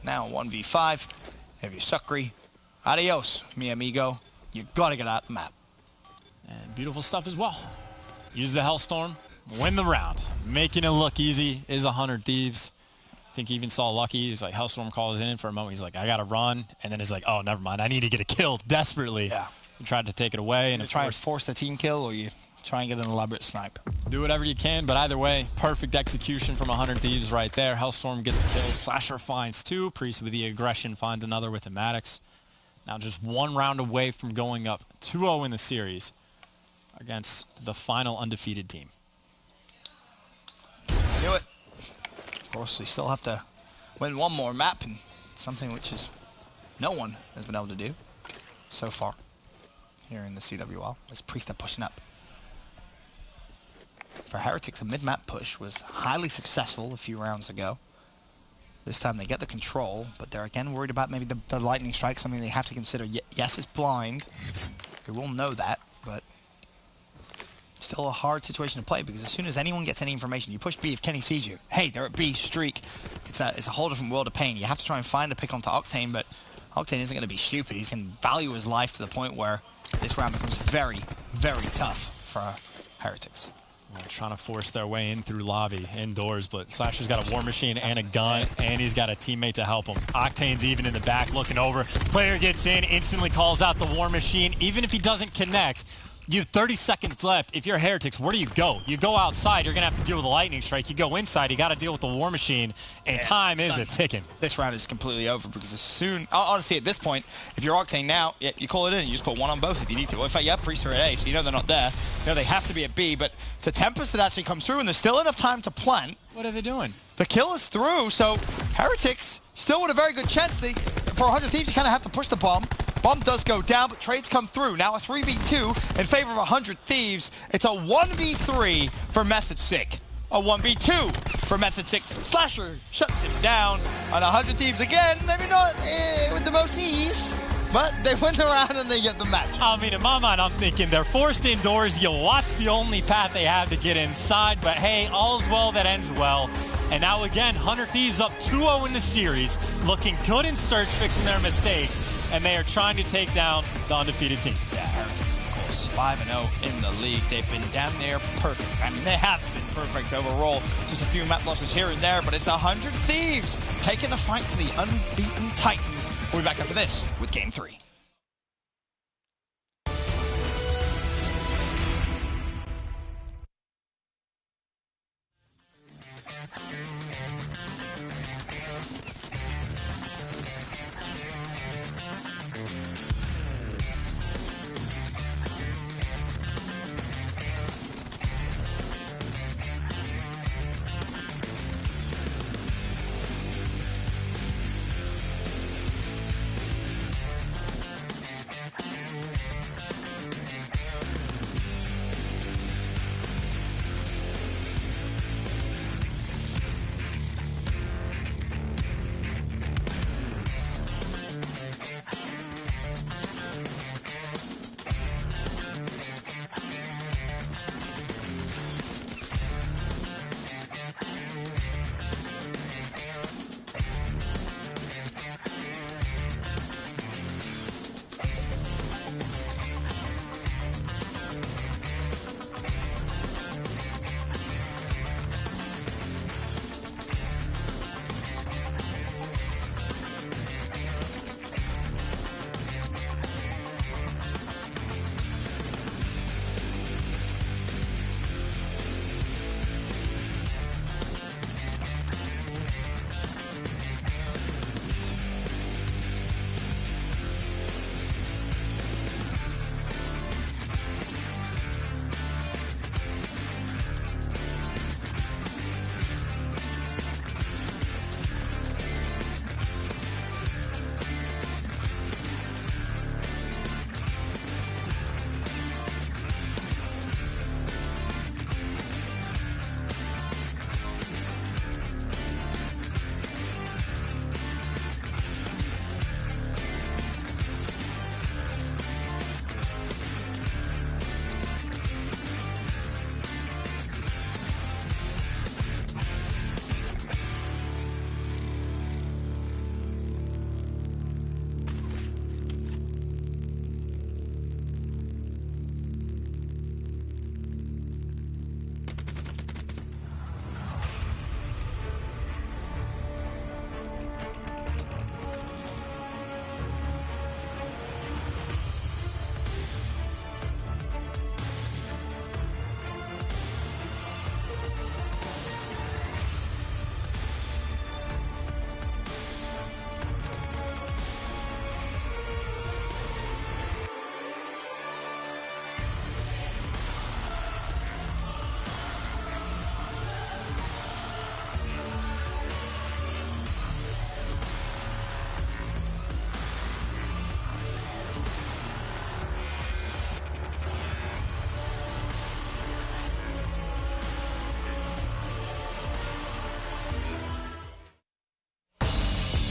Now 1v5. Have your Sukri. Adios, mi amigo. You got to get out the map. And beautiful stuff as well. Use the Hellstorm, win the round. Making it look easy is 100 Thieves. I think he even saw Lucky. He's like, Hellstorm calls in for a moment. He's like, I got to run. And then he's like, oh, never mind. I need to get a kill desperately. Yeah. He tried to take it away. And you try and force the team kill, or you try and get an elaborate snipe. Do whatever you can, but either way, perfect execution from 100 Thieves right there. Hellstorm gets a kill. Slasher finds 2. Priest with the aggression finds another with the Maddox. Now just 1 round away from going up 2-0 in the series against the final undefeated team. Do it. Of course, they still have to win 1 more map, and something which is no one has been able to do so far here in the CWL. As Priesta pushing up. For Heretics, a mid-map push was highly successful a few rounds ago. This time they get the control, but they're again worried about maybe the lightning strike, something they have to consider. Yes, it's blind. They will know that, but still a hard situation to play, because as soon as anyone gets any information, you push B if Kenny sees you. Hey, they're at B, streak. It's a whole different world of pain. You have to try and find a pick onto Octane, but Octane isn't going to be stupid. He's going to value his life to the point where this round becomes very, very tough for Heretics. They're trying to force their way in through lobby indoors, but Slasher's got a War Machine and a gun, and he's got a teammate to help him. Octane's even in the back looking over. Player gets in, instantly calls out the War Machine. Even if he doesn't connect, you have 30 seconds left. If you're Heretics, where do you go? You go outside, you're going to have to deal with a lightning strike. You go inside, you got to deal with the War Machine, and time is a-ticking. This round is completely over because as soon, honestly, at this point, if you're Octane now, you call it in. You just put one on both if you need to. Well, in fact, you have Priest are at A, so you know they're not there. You know they have to be at B, but it's a Tempest that actually comes through, and there's still enough time to plant. What are they doing? The kill is through, so Heretics still with a very good chance. For 100 Thieves, you kind of have to push the bomb. Bomb does go down, but trades come through. Now a 3v2 in favor of 100 Thieves. It's a 1v3 for Method Sick. A 1v2 for Method Sick. Slasher shuts him down. On 100 Thieves again, maybe not with the most ease, but they win the round and they get the match. I mean, in my mind, I'm thinking they're forced indoors. You watch the only path they have to get inside, but hey, all's well that ends well. And now again, 100 Thieves up 2-0 in the series, looking good in Surge, fixing their mistakes, and they are trying to take down the undefeated team. Yeah, Heretics, of course, 5-0 in the league. They've been damn near perfect. I mean, they have been perfect overall. Just a few map losses here and there, but it's 100 Thieves taking the fight to the unbeaten Titans. We'll be back after this with Game 3.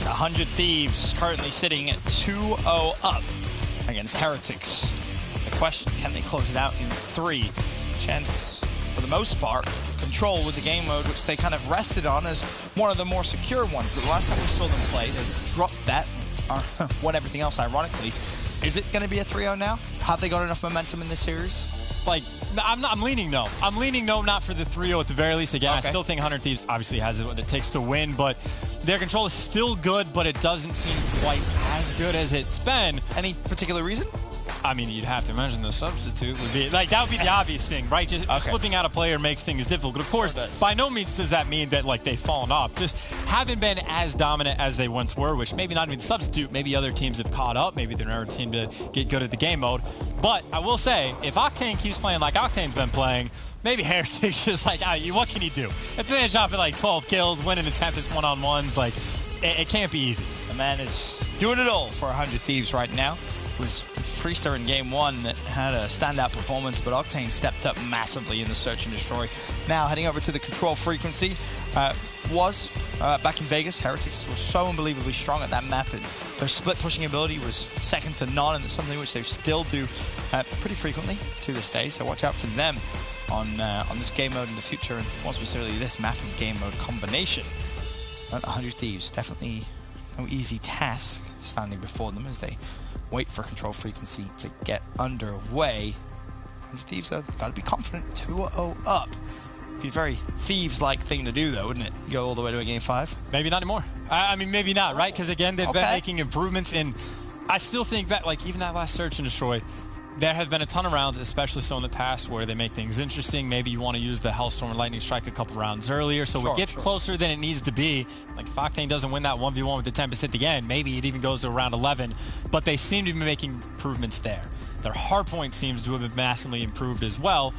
It's 100 Thieves currently sitting at 2-0 up against Heretics. The question, can they close it out in 3? Chance, for the most part, Control was a game mode which they kind of rested on as one of the more secure ones. But the last time we saw them play, they dropped that, won everything else, ironically. Is it going to be a 3-0 now? Have they got enough momentum in this series? Like, I'm leaning no. I'm leaning no, not for the 3-0 at the very least. Again, Okay. I still think 100 Thieves obviously has what it takes to win, but their control is still good, but it doesn't seem quite as good as it's been. Any particular reason? I mean, you'd have to mention the substitute would be like that would be the obvious thing, right? Just flipping out a player makes things difficult. Of course, by no means does that mean that like they've fallen off. Just haven't been as dominant as they once were, which maybe not even the substitute. Maybe other teams have caught up. Maybe they're another team to get good at the game mode. But I will say, if Octane keeps playing like Octane's been playing, maybe Heretics just like, what can he do? If finish off at like 12 kills, winning the Tempest one-on-ones, like it can't be easy. The man is doing it all for 100 Thieves right now. It was Priester in game 1 that had a standout performance, but Octane stepped up massively in the search and destroy. Now heading over to the control frequency. Back in Vegas, Heretics was so unbelievably strong at that map, and their split pushing ability was second to none, and it's something which they still do pretty frequently to this day. So watch out for them on this game mode in the future, and more specifically this map and game mode combination. But 100 Thieves, definitely no easy task standing before them as they wait for control frequency to get underway. 100 Thieves have got to be confident. 2-0 up. Be a very Thieves-like thing to do, though, wouldn't it? Go all the way to a game 5? Maybe not anymore. I mean, maybe not, right? Because again, they've been making improvements, and I still think that, like, even that last search and destroy, there have been a ton of rounds, especially so in the past, where they make things interesting. Maybe you want to use the Hellstorm and Lightning Strike a couple rounds earlier, so it gets closer than it needs to be. Like, if Octane doesn't win that 1v1 with the Tempest at the end, maybe it even goes to round 11. But they seem to be making improvements there. Their hardpoint seems to have been massively improved as well.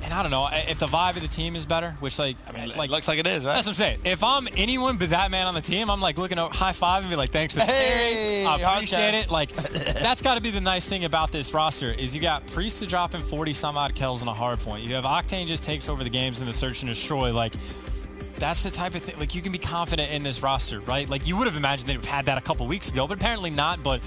And I don't know, if the vibe of the team is better, which, like, I mean, like, looks like it is, right? That's what I'm saying. If I'm anyone but that man on the team, I'm like looking at high five and be like, thanks for the carry. I appreciate it. Like, that's got to be the nice thing about this roster is you got Priest to drop in 40 some odd kills on a hard point. You have Octane just takes over the games in the search and destroy. Like, that's the type of thing. Like, you can be confident in this roster, right? Like, you would have imagined they would have had that a couple weeks ago, but apparently not. But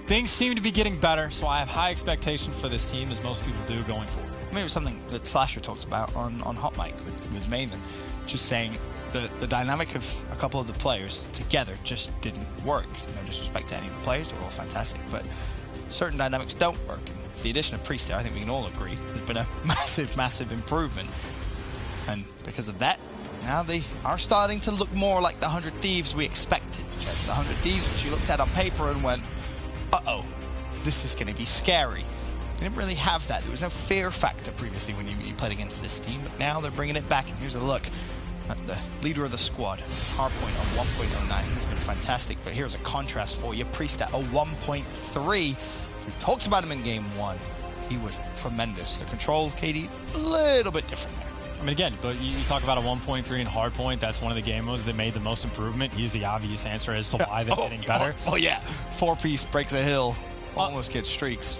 things seem to be getting better, so I have high expectations for this team, as most people do, going forward. Maybe something that Slasher talked about on Hot Mic with Maven, just saying the dynamic of a couple of the players together just didn't work. No disrespect to any of the players, they're all fantastic, but certain dynamics don't work. And the addition of Priest there, I think we can all agree, has been a massive, massive improvement. And because of that, now they are starting to look more like the 100 Thieves we expected. That's the 100 Thieves which you looked at on paper and went, uh-oh, this is going to be scary. They didn't really have that. There was no fear factor previously when you played against this team, but now they're bringing it back. And here's a look at the leader of the squad, Hardpoint on 1.09. He's been fantastic, but here's a contrast for you. Priest at a 1.3. We talked about him in game 1. He was tremendous. The control, KD, a little bit different there. I mean, again, but you talk about a 1.3 in hardpoint. That's one of the game modes that made the most improvement. He's the obvious answer as to why they're getting better. Oh, yeah. 4-piece breaks a hill, almost gets streaks.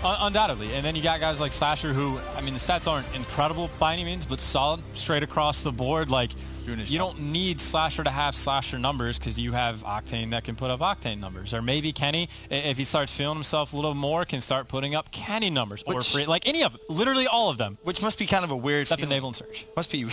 Undoubtedly. And then you got guys like Slasher who, I mean, the stats aren't incredible by any means, but solid straight across the board. Like, you don't need Slasher to have Slasher numbers because you have Octane that can put up Octane numbers. Or maybe Kenny, if he starts feeling himself a little more, can start putting up Kenny numbers. Or free, like any of them. Literally all of them. Which must be kind of a weird Except Enable and Search. Must be.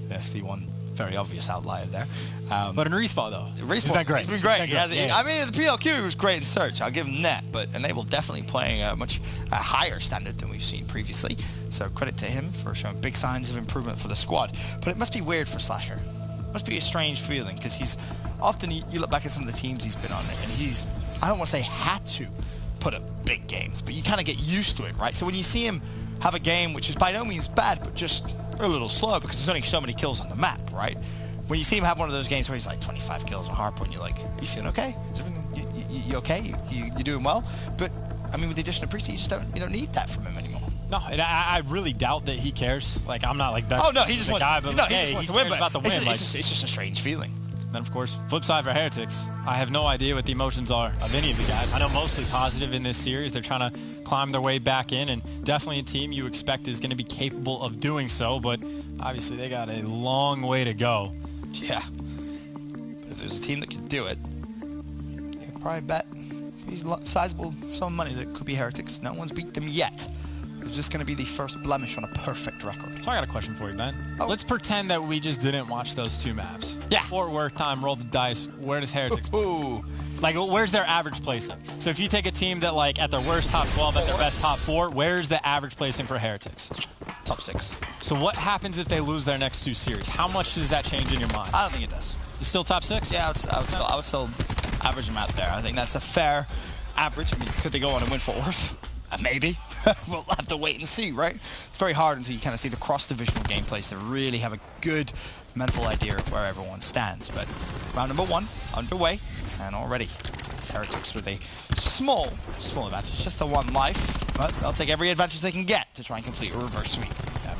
That's the one very obvious outlier there. But in Respawn, though, he's been great. He's been great. I mean, the PLQ was great in Search. I'll give him that. But Enable definitely playing a much higher standard than we've seen previously. So credit to him for showing big signs of improvement for the squad. But it must be weird for Slasher. It must be a strange feeling because he's often, you look back at some of the teams he's been on, and he's, I don't want to say had to put up big games, but you kind of get used to it, right? So when you see him have a game which is by no means bad, but just a little slow because there's only so many kills on the map, right? When you see him have one of those games where he's like 25 kills on hardpoint, you're like, you feeling okay? Is everything, you okay? You're doing well? But I mean, with the addition of Priest, you don't need that from him anymore. No, and I really doubt that he cares. Like, I'm not like that. Oh no, he just wants, guy, but he just wants to win. But about the win. It's just a strange feeling. Then, of course, flip side for Heretics. I have no idea what the emotions are of any of the guys. I know mostly positive in this series. They're trying to climb their way back in, and definitely a team you expect is going to be capable of doing so, but obviously they got a long way to go. Yeah. But if there's a team that can do it, you could probably bet he's sizable sum of money that could be Heretics. No one's beat them yet. Is this going to be the first blemish on a perfect record? So I got a question for you, Ben. Oh. Let's pretend that we just didn't watch those 2 maps. Yeah. Fort Worth time, roll the dice. Where does Heretics place? Like, where's their average placing? So if you take a team that, like, at their worst top 12, at their best top 4, where's the average placing for Heretics? Top 6. So what happens if they lose their next 2 series? How much does that change in your mind? I don't think it does. It's still top 6? Yeah, I would still average them out there. I think that's a fair average. I mean, could they go on and win Fort Worth? Maybe. We'll have to wait and see, right? It's very hard until you kind of see the cross-divisional gameplays to really have a good mental idea of where everyone stands. But round number 1 underway, and already it's Heretics with a small advantage, just the 1 life, but they'll take every advantage they can get to try and complete a reverse sweep.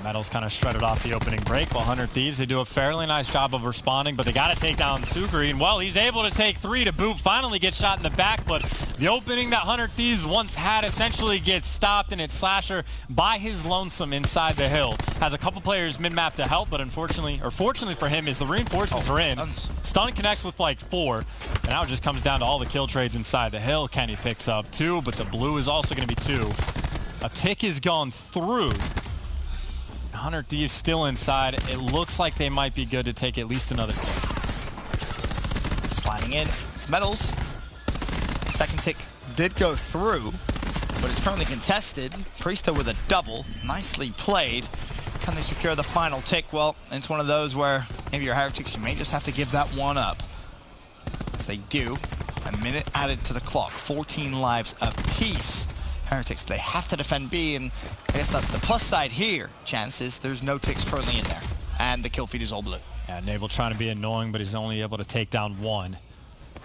Metals kind of shredded off the opening break, while 100 Thieves, they do a fairly nice job of responding, but they got to take down Sucre, and well, he's able to take 3 to boot, finally gets shot in the back, but the opening that 100 Thieves once had essentially gets stopped, and it's Slasher by his lonesome inside the hill. Has a couple players mid-map to help, but unfortunately, or fortunately for him, is the reinforcements are in. Stun connects with like 4, and now it just comes down to all the kill trades inside the hill. Kenny picks up 2, but the blue is also going to be 2. A tick is gone through. 100 Thieves still inside. It looks like they might be good to take at least another tick. Sliding in, it's Metals. Second tick did go through, but it's currently contested. Priesta with a double, nicely played. Can they secure the final tick? Well, it's one of those where maybe your Heretics, you may just have to give that one up. If they do, a minute added to the clock, 14 lives apiece. Heretics, they have to defend B, and I guess the plus side here, Chance, is there's no ticks currently in there, and the kill feed is all blue. Yeah, Naval trying to be annoying, but he's only able to take down 1.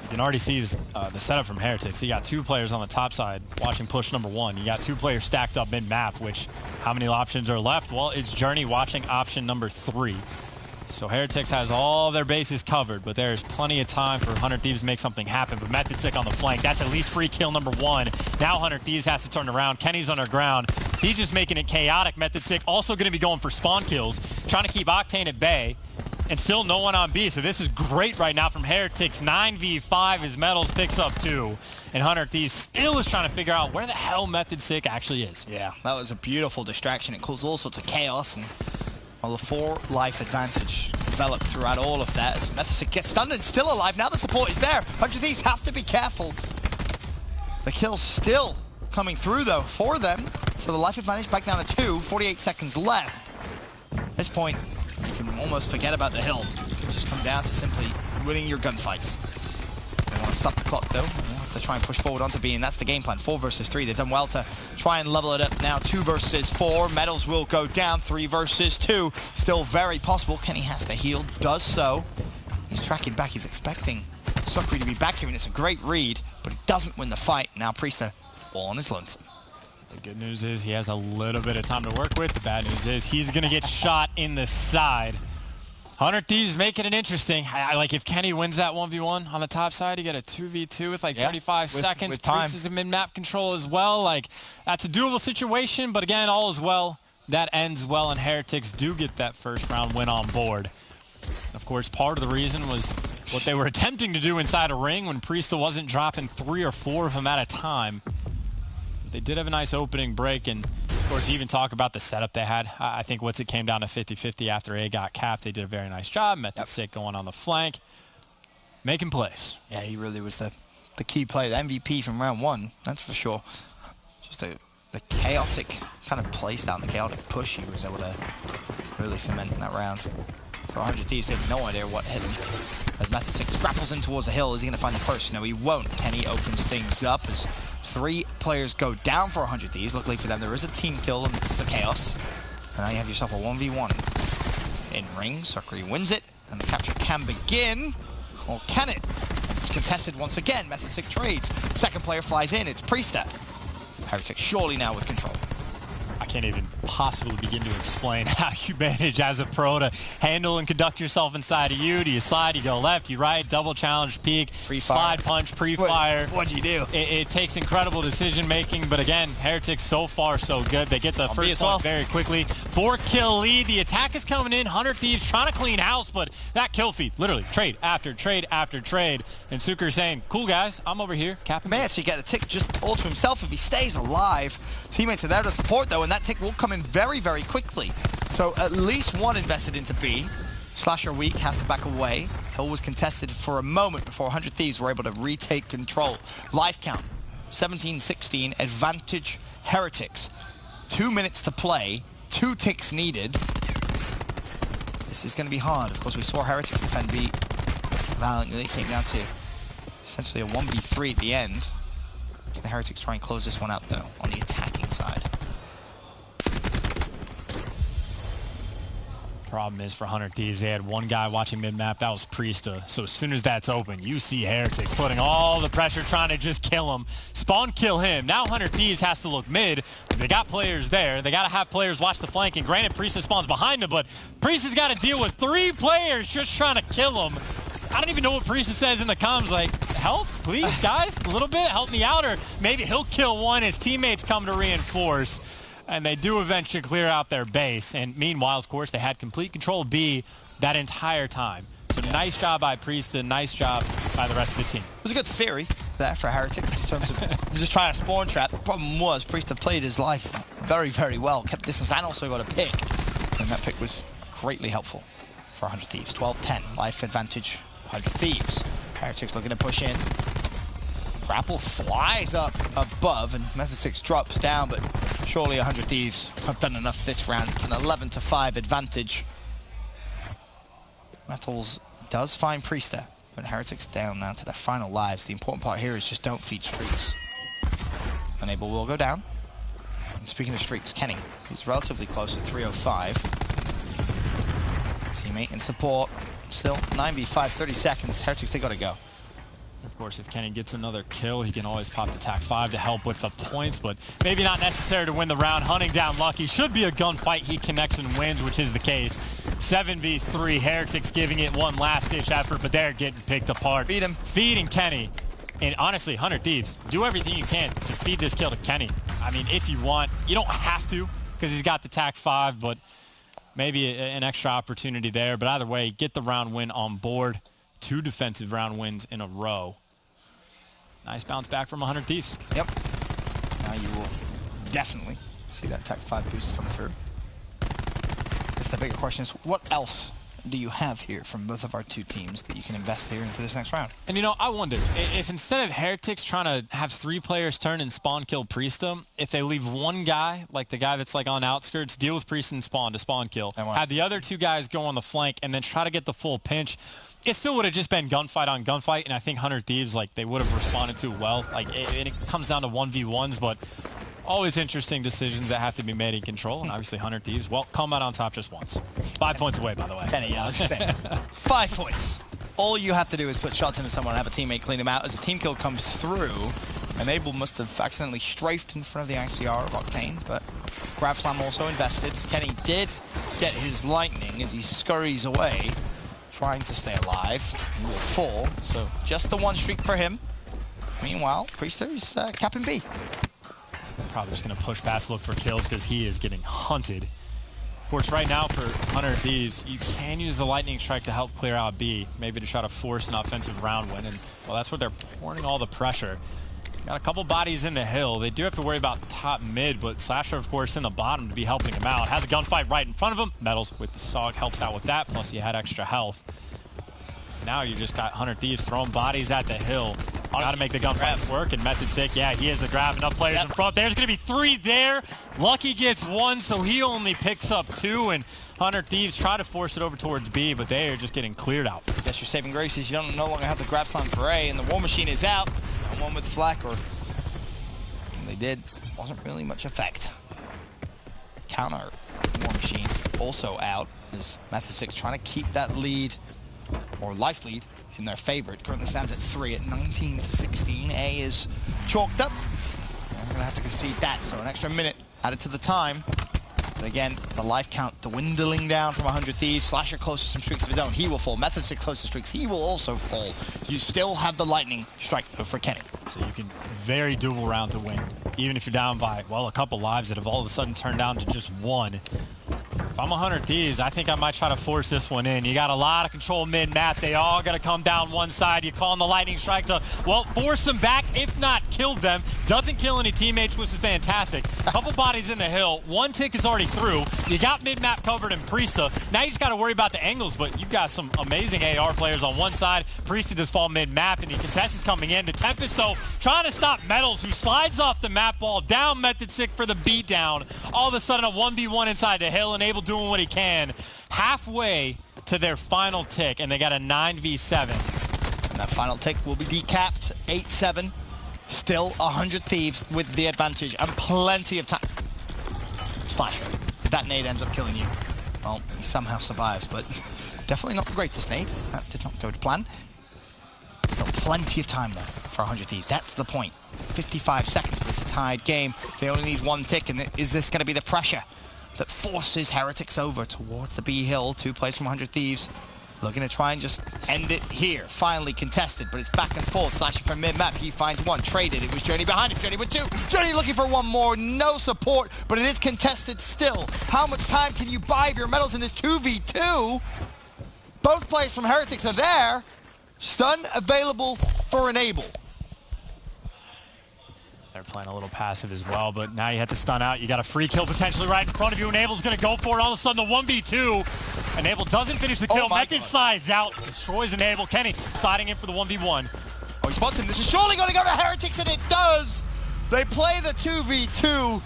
You can already see this, the setup from Heretics. You got 2 players on the top side watching push number 1. You got 2 players stacked up mid-map, which how many options are left? Well, it's Journey watching option number 3. So Heretics has all their bases covered, but there's plenty of time for 100 Thieves to make something happen. But Method Sick on the flank, that's at least free kill number 1. Now 100 Thieves has to turn around. Kenny's underground. He's just making it chaotic. Method Sick also going to be going for spawn kills, trying to keep Octane at bay. And still no one on B, so this is great right now from Heretics. 9v5 as Metals picks up 2. And 100 Thieves still is trying to figure out where the hell Method Sick actually is. Yeah, that was a beautiful distraction. It caused all sorts of chaos, and well, the 4-life advantage developed throughout all of that as Method Sick gets stunned and still alive. Now the support is there. 100 Thieves have to be careful. The kill's still coming through, though, for them. So the life advantage back down to 2. 48 seconds left. At this point, you can almost forget about the hill. It can just come down to simply winning your gunfights. They want to stop the clock, though. They'll have to try and push forward onto B, and that's the game plan. 4 versus 3. They've done well to try and level it up now. 2 versus 4. Metals will go down. 3 versus 2. Still very possible. Kenny has to heal. Does so. He's tracking back. He's expecting Sucre to be back here, and it's a great read, but he doesn't win the fight. Now Priesta all on his lonesome. The good news is he has a little bit of time to work with. The bad news is he's going to get shot in the side. 100 Thieves making it interesting. I like if Kenny wins that 1v1 on the top side, you get a 2v2 with like 35 seconds. With time. Priest is a mid-map control as well. Like, that's a doable situation, but again, all is well. That ends well, and Heretics do get that first round win on board. Of course, part of the reason was what they were attempting to do inside a ring when Priesta wasn't dropping 3 or 4 of them at a time. They did have a nice opening break, and of course, you even talk about the setup they had. I think once it came down to 50-50 after A got capped, they did a very nice job. Method Sick going on the flank, making plays. Yeah, he really was the key player, the MVP from round 1, that's for sure. Just the chaotic kind of play style, the chaotic push he was able to really cement in that round. For 100 Thieves, they have no idea what hit him. As Method Sick grapples in towards the hill, is he going to find the first? No, he won't. Kenny opens things up as 3 players go down for 100 Thieves. Luckily for them, there is a team kill amidst the chaos. And now you have yourself a 1v1. In ring, Sucre wins it, and the capture can begin. Or can it? As it's contested once again, Method Sick trades. Second player flies in, it's Priesta. Heretics surely now with control. I can't even possibly begin to explain how you manage as a pro to handle and conduct yourself inside of you. Do you slide, you go left, you right, double challenge, peek, slide, punch, pre-fire. What'd you do? It takes incredible decision making, but again, Heretics so far so good. They get the first point very quickly. 4-kill lead, the attack is coming in. 100 Thieves trying to clean house, but that kill feed, literally trade after trade after trade. And Sucre saying, cool guys, I'm over here. Capping. May actually get a tick just all to himself if he stays alive. Teammates are there to support though, and that tick will come in very, very quickly. So at least one invested into B. Slasher weak, has to back away. Hill was contested for a moment before 100 Thieves were able to retake control. Life count, 17-16, advantage Heretics. 2 minutes to play, 2 ticks needed. This is going to be hard. Of course, we saw Heretics defend B valiantly. It came down to essentially a 1v3 at the end. The Heretics try and close this one out, though, on the attacking side. Problem is for 100 Thieves, they had one guy watching mid-map, that was Priesta. So as soon as that's open, you see Heretics putting all the pressure, trying to just kill him. Spawn kill him. Now 100 Thieves has to look mid. They got players there. They got to have players watch the flank. And granted, Priesta spawns behind him, but Priesta's got to deal with 3 players just trying to kill him. I don't even know what Priesta says in the comms, like, help, please, guys, a little bit, help me out, or maybe he'll kill one, his teammates come to reinforce, and they do eventually clear out their base. And meanwhile, of course, they had complete control of B that entire time. So nice job by Priesta, nice job by the rest of the team. It was a good theory there for Heretics in terms of just trying to spawn trap. The problem was Priesta played his life very, very well, kept distance, and also got a pick. And that pick was greatly helpful for 100 Thieves. 12-10, life advantage, 100 Thieves. Heretics looking to push in. Grapple flies up above, and Method 6 drops down, but surely 100 Thieves have done enough this round. It's an 11-5 advantage. Metals does find Priesta, but Heretics down now to their final lives. The important part here is just don't feed streaks. Enable will go down. And speaking of streaks, Kenny, he's relatively close at 305. Teammate in support. Still 9v5, 30 seconds. Heretics, they gotta go. Of course, if Kenny gets another kill, he can always pop the TAC-5 to help with the points, but maybe not necessary to win the round. Hunting down Lucky. Should be a gunfight. He connects and wins, which is the case. 7v3. Heretics giving it one last-ditch effort, but they're getting picked apart. Feed him. Feeding Kenny. And honestly, 100 Thieves, do everything you can to feed this kill to Kenny. I mean, if you want. You don't have to, because he's got the TAC-5, but maybe an extra opportunity there. But either way, get the round win on board. 2 defensive round wins in a row. Nice bounce back from 100 Thieves. Yep. Now you will definitely see that TAC-5 boost come through. I guess the bigger question is, what else do you have here from both of our 2 teams that you can invest here into this next round? And you know, I wonder, if instead of Heretics trying to have 3 players turn and spawn kill Priesta, if they leave one guy, like the guy that's like on outskirts, deal with Priesta and spawn to spawn kill, have the other 2 guys go on the flank and then try to get the full pinch, it still would have just been gunfight on gunfight, and I think 100 Thieves, like, they would have responded to it well. Like, it comes down to 1v1s, but always interesting decisions that have to be made in control, and obviously 100 Thieves, well, come out on top just once. 5 points away, by the way. Kenny, I was saying. 5 points. All you have to do is put shots into someone and have a teammate clean them out. As a team kill comes through, Enable must have accidentally strafed in front of the ICR of Octane, but Grav Slam also invested. Kenny did get his lightning as he scurries away, trying to stay alive. He will fall, so just the 1 streak for him. Meanwhile, Priesta is capping B. Probably just going to push past, look for kills, because he is getting hunted. Of course, right now for 100 Thieves, you can use the Lightning Strike to help clear out B, maybe to try to force an offensive round win, and well, that's where they're pouring all the pressure. Got a couple bodies in the hill. They do have to worry about top mid, but Slasher, of course, in the bottom to be helping him out. Has a gunfight right in front of him. Metals with the SOG helps out with that, plus he had extra health. Now you just got 100 Thieves throwing bodies at the hill. Got to make the gunfights work, and Method 6, yeah, he has the grab. Enough players in front. There's going to be 3 there. Lucky gets 1, so he only picks up 2, and 100 Thieves try to force it over towards B, but they are just getting cleared out. I guess your saving grace is you don't no longer have the grab slam for A, and the War Machine is out. One with Flak, or they did, wasn't really much effect. Counter War Machine also out, as Method 6 trying to keep that lead, or life lead, in their favor. It currently stands at 3 at 19-16. A is chalked up. They're going to have to concede that, so an extra minute added to the time. But again, the life count dwindling down from 100 Thieves. Slasher close to some streaks of his own. He will fall. Method 6 close to streaks. He will also fall. You still have the Lightning Strike, though, for Kenny. So you can very doable round to win. Even if you're down by, well, a couple lives that have all of a sudden turned down to just 1. If I'm 100 Thieves, I think I might try to force this one in. You got a lot of control mid-map. They all got to come down one side. You call on the Lightning Strike to, well, force them back if not killed them. Doesn't kill any teammates, which is fantastic. Couple bodies in the hill. One tick is already through. You got mid-map covered in Priesta. Now you just got to worry about the angles, but you've got some amazing AR players on one side. Priesta does fall mid-map, and the contest is coming in. The Tempest, though, trying to stop Metals, who slides off the map ball, down Method Sick for the beatdown. All of a sudden, a 1v1 inside the hill, and Abel doing what he can. Halfway to their final tick, and they got a 9v7. And that final tick will be decapped, 8-7. Still 100 Thieves with the advantage, and plenty of time. Slasher, if that nade ends up killing you, well, he somehow survives, but definitely not the greatest nade. That did not go to plan. Still plenty of time, though, for 100 Thieves. That's the point. 55 seconds, but it's a tied game. They only need one tick, and is this going to be the pressure that forces Heretics over towards the B hill? 2 plays from 100 Thieves. Looking to try and just end it here. Finally contested, but it's back and forth. Slashing from mid-map, he finds one. Traded, it was Journey behind him. Journey with 2. Journey looking for one more. No support, but it is contested still. How much time can you buy your medals in this 2v2? Both players from Heretics are there. Stun available for Enable. They're playing a little passive as well, but now you have to stun out. You got a free kill potentially right in front of you. Enable's going to go for it. All of a sudden, the 1v2. Enable doesn't finish the kill. Method slides out, destroys Enable. Kenny sliding in for the 1v1. Oh, he spots him. This is surely going to go to Heretics, and it does. They play the 2v2.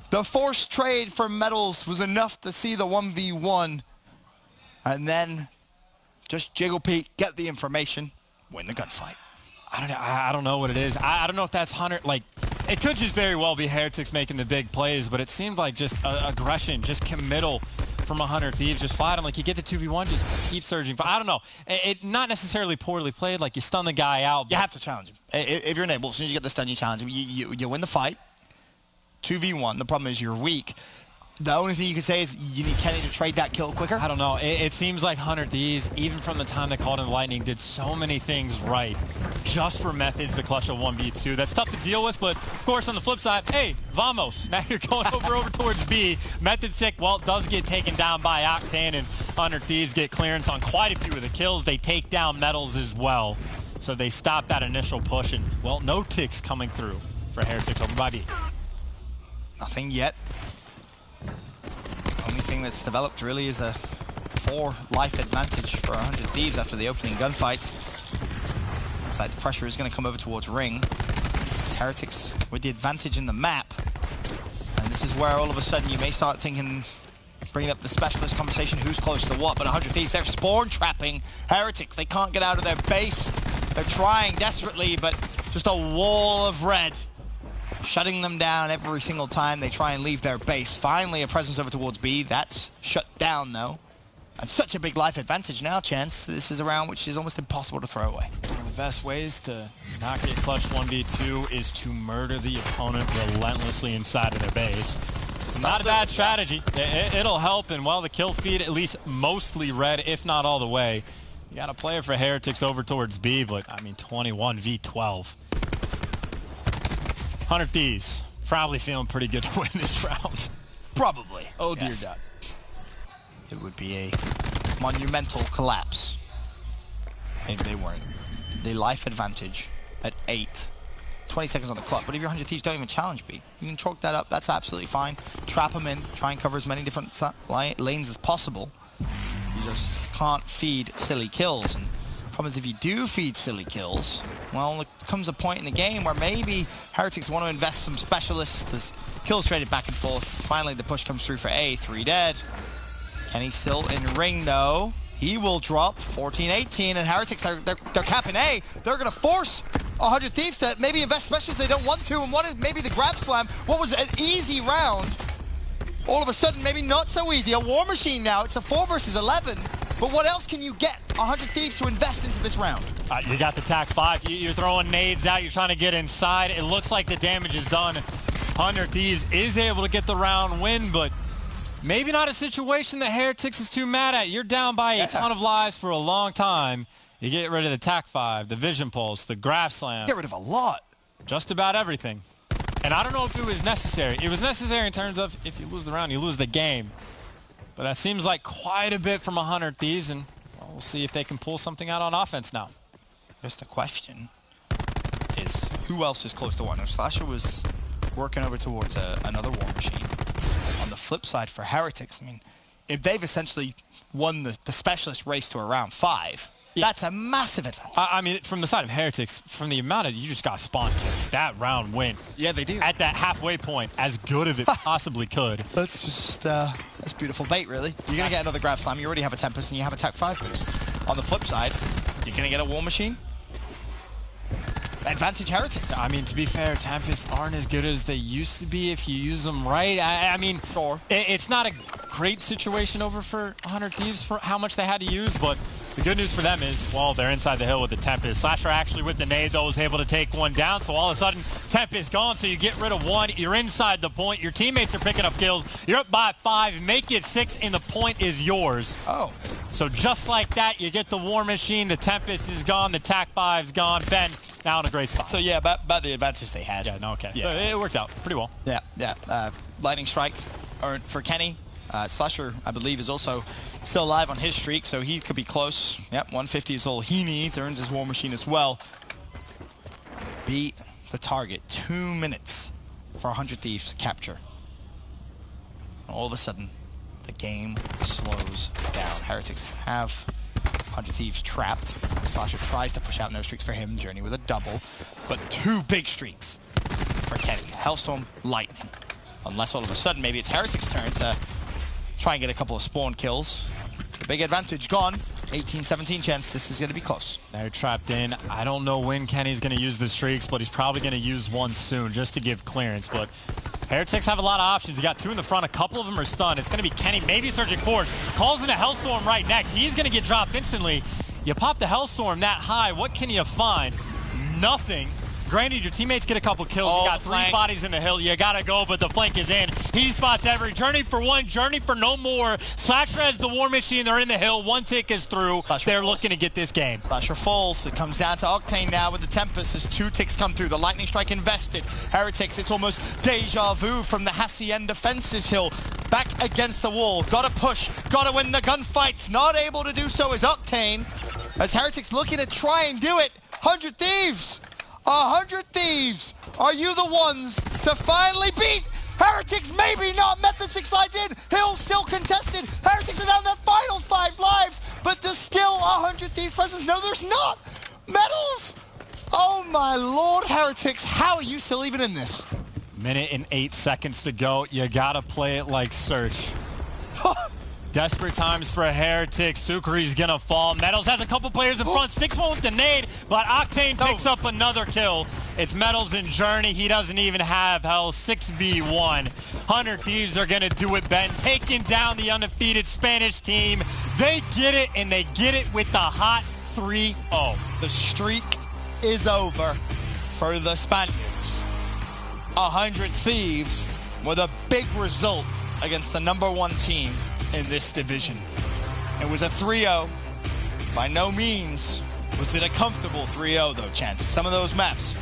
The forced trade for medals was enough to see the 1v1. And then just Jiggle Pete, get the information, win the gunfight. I don't know what it is. I don't know if that's Hunter. Like, it could just very well be Heretics making the big plays, but it seemed like just aggression, just committal from 100 Thieves. Just fight him. Like, you get the 2v1, just keep surging. But I don't know. It not necessarily poorly played. Like, you stun the guy out. You have to challenge him. If you're Enable, as soon as you get the stun, you challenge him. You win the fight. 2v1. The problem is you're weak. The only thing you can say is you need Kenny to trade that kill quicker. I don't know. It seems like 100 Thieves, even from the time they called in Lightning, did so many things right just for Methods to clutch a 1v2. That's tough to deal with, but of course on the flip side, hey, vamos. Now you're going over towards B. Method Sick, well, does get taken down by Octane, and 100 Thieves get clearance on quite a few of the kills. They take down Metals as well. So they stop that initial push, and, well, no ticks coming through for Heretics over by B. Nothing yet. Only thing that's developed really is a 4 life advantage for 100 Thieves after the opening gunfights. Looks like the pressure is going to come over towards Ring. It's Heretics with the advantage in the map. And this is where all of a sudden you may start thinking, bringing up the specialist conversation, who's close to what, but 100 Thieves, they're spawn trapping Heretics. They can't get out of their base. They're trying desperately, but just a wall of red shutting them down every single time they try and leave their base. Finally, a presence over towards B. That's shut down, though. And such a big life advantage now, Chance. This is a round which is almost impossible to throw away. One of the best ways to not get clutched 1v2 is to murder the opponent relentlessly inside of their base. So not a bad strategy. It'll help, and while the kill feed at least mostly red, if not all the way. You got a player for Heretics over towards B, but I mean 21 v 12. 100 Thieves, probably feeling pretty good to win this round. Probably. Oh, dear God. It would be a monumental collapse if they weren't. The life advantage at 8. 20 seconds on the clock. But if your 100 Thieves don't even challenge B, you can chalk that up. That's absolutely fine. Trap them in. Try and cover as many different lanes as possible. You just can't feed silly kills. And the problem is if you do feed silly kills, well, there comes a point in the game where maybe Heretics want to invest some specialists as kills traded back and forth. Finally, the push comes through for A. 3 dead. Kenny's still in ring, though. He will drop 14-18, and Heretics, they're capping A. They're going to force 100 Thieves to maybe invest specialists they don't want to, and what is maybe the grab slam. What was an easy round, all of a sudden maybe not so easy. A war machine now. It's a 4 versus 11. But what else can you get 100 Thieves to invest into this round? You got the TAC 5. You're throwing nades out. You're trying to get inside. It looks like the damage is done. 100 Thieves is able to get the round win, but maybe not a situation that Heretics is too mad at. You're down by a ton of lives for a long time. You get rid of the TAC 5, the Vision Pulse, the Graph Slam. Get rid of a lot. Just about everything. And I don't know if it was necessary. It was necessary in terms of if you lose the round, you lose the game. But that seems like quite a bit from 100 Thieves, and well, we'll see if they can pull something out on offense now. Just the question is, who else is close to one? Slasher was working over towards another War Machine. On the flip side for Heretics, I mean, if they've essentially won the specialist race to around 5, that's a massive advantage. I mean, from the side of Heretics, from the amount of you just got spawn killed, that round went. Yeah, they do. At that halfway point, as good as it possibly could. That's just, that's beautiful bait, really. You're going to get another Grab Slam. You already have a Tempest, and you have a Tech 5 boost. On the flip side, you're going to get a War Machine. Advantage Heretics. I mean, to be fair, Tempests aren't as good as they used to be if you use them right. I mean, sure. It's not a great situation over for 100 Thieves for how much they had to use, but the good news for them is, well, they're inside the hill with the Tempest. Slasher actually with the nade, though, was able to take one down, so all of a sudden, Tempest gone, so you get rid of one. You're inside the point. Your teammates are picking up kills. You're up by 5. Make it 6, and the point is yours. Oh. So just like that, you get the War Machine. The Tempest is gone. The TAC 5's gone. Ben, now in a great spot. So, yeah, about the advantage they had. Yeah, no, okay. Yeah, so it worked out pretty well. Yeah. Lightning Strike earned for Kenny. Slasher, I believe, is also still alive on his streak, so he could be close. Yep, 150 is all he needs. Earns his War Machine as well. Beat the target. 2 minutes for 100 Thieves capture. All of a sudden, the game slows down. Heretics have 100 Thieves trapped. Slasher tries to push out no streaks for him. Journey with a double. But 2 big streaks for Kenny. Hellstorm, Lightning. Unless all of a sudden, maybe it's Heretics' turn to try and get a couple of spawn kills. The big advantage gone. 18-17 chance. This is going to be close. They're trapped in. I don't know when Kenny's going to use the streaks, but he's probably going to use one soon just to give clearance. But Heretics have a lot of options. You got 2 in the front. A couple of them are stunned. It's going to be Kenny, maybe searching forward. Calls in a Hellstorm right next. He's going to get dropped instantly. You pop the Hellstorm that high. What can you find? Nothing. Granted, your teammates get a couple kills. You got 3 bodies in the hill. You got to go, but the flank is in. He spots every. Journey for 1, Journey for no more. Slasher has the War Machine. They're in the hill. 1 tick is through. They're looking to get this game. Slasher falls. It comes down to Octane now with the Tempest as 2 ticks come through. The Lightning Strike invested. Heretics, it's almost deja vu from the Hacienda Fences hill. Back against the wall. Got to push. Got to win the gunfights. Not able to do so is Octane. As Heretics looking to try and do it. 100 Thieves. 100 Thieves, are you the ones to finally beat Heretics? Maybe not. Method 6 slides in. Hill still contested. Heretics are down the final 5 lives, but there's still 100 Thieves presence. No, there's not. Medals. Oh my lord, Heretics, how are you still even in this? Minute and 8 seconds to go. You gotta play it like Search. Desperate times for Heretics. Sukri's gonna fall. Metals has a couple players in front. 6-1 with the nade, but Octane picks up another kill. It's Metals and Journey. He doesn't even have hell. 6v1. 100 Thieves are gonna do it, Ben. Taking down the undefeated Spanish team. They get it, and they get it with the hot 3-0. The streak is over for the Spaniards. 100 Thieves with a big result against the #1 team in this division. It was a 3-0. By no means was it a comfortable 3-0 though, Chance. Some of those maps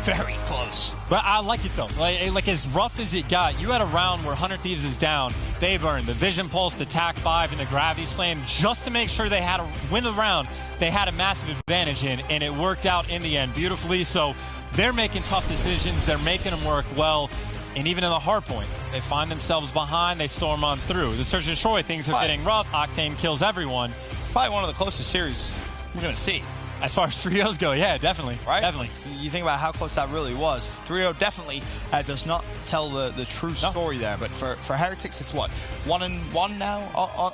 very close. But I like it though. Like as rough as it got, you had a round where 100 Thieves is down. They burned the Vision Pulse, the TAC 5, and the Gravity Slam just to make sure they had to win the round. They had a massive advantage in, and it worked out in the end beautifully. So they're making tough decisions. They're making them work well. And even in the hard point, they find themselves behind, they storm on through. The Search and Destroy, things are getting rough. Octane kills everyone. Probably one of the closest series we're going to see. As far as 3-0s go, yeah, definitely. Right? Definitely. You think about how close that really was. 3-0 definitely does not tell the true story there. But for Heretics, it's what? 1-1 now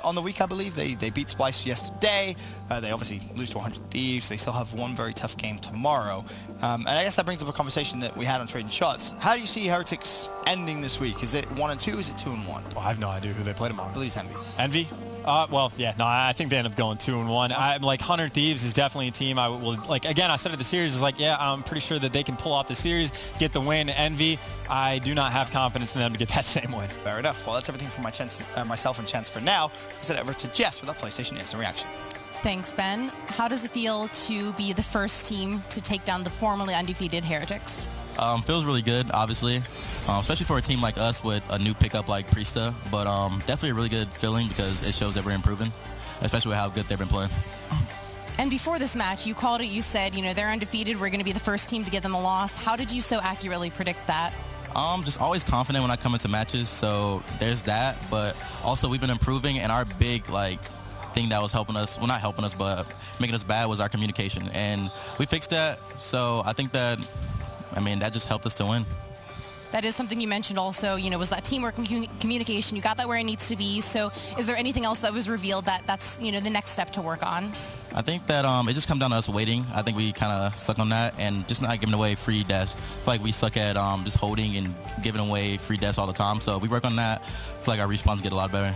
on the week, I believe. They beat Splice yesterday. They obviously lose to 100 Thieves. They still have one very tough game tomorrow. And I guess that brings up a conversation that we had on Trading Shots. How do you see Heretics ending this week? Is it 1-2? Is it 2-1? Well, I have no idea who they played tomorrow. I believe it's Envy. Envy? Well, yeah, no, I think they end up going 2-1. I'm like 100 Thieves is definitely a team I will like. Again, I started the series is like, yeah, I'm pretty sure that they can pull off the series, get the win. Envy, I do not have confidence in them to get that same win. Fair enough. Well, that's everything from myself and Chance for now. We'll send it over to Jess with our PlayStation Instant Reaction. Thanks, Ben. How does it feel to be the first team to take down the formerly undefeated Heretics? Feels really good, obviously, especially for a team like us with a new pickup like Priesta. But definitely a really good feeling because it shows that we're improving, especially with how good they've been playing. And before this match, you called it, you said, they're undefeated. We're going to be the first team to give them a loss. How did you so accurately predict that? Just always confident when I come into matches, so there's that. But also we've been improving, and our big thing that was helping us, well, not helping us, but making us bad was our communication, and we fixed that. So I think that, that just helped us to win. That is something you mentioned also, was that teamwork and communication. You got that where it needs to be. So is there anything else that was revealed that's, the next step to work on? I think that it just comes down to us waiting. I think we kind of suck on that and just not giving away free deaths. I feel like we suck at just holding and giving away free deaths all the time. So if we work on that, I feel like our respawns get a lot better.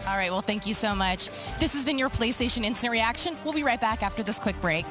All right, well, thank you so much. This has been your PlayStation Instant Reaction. We'll be right back after this quick break.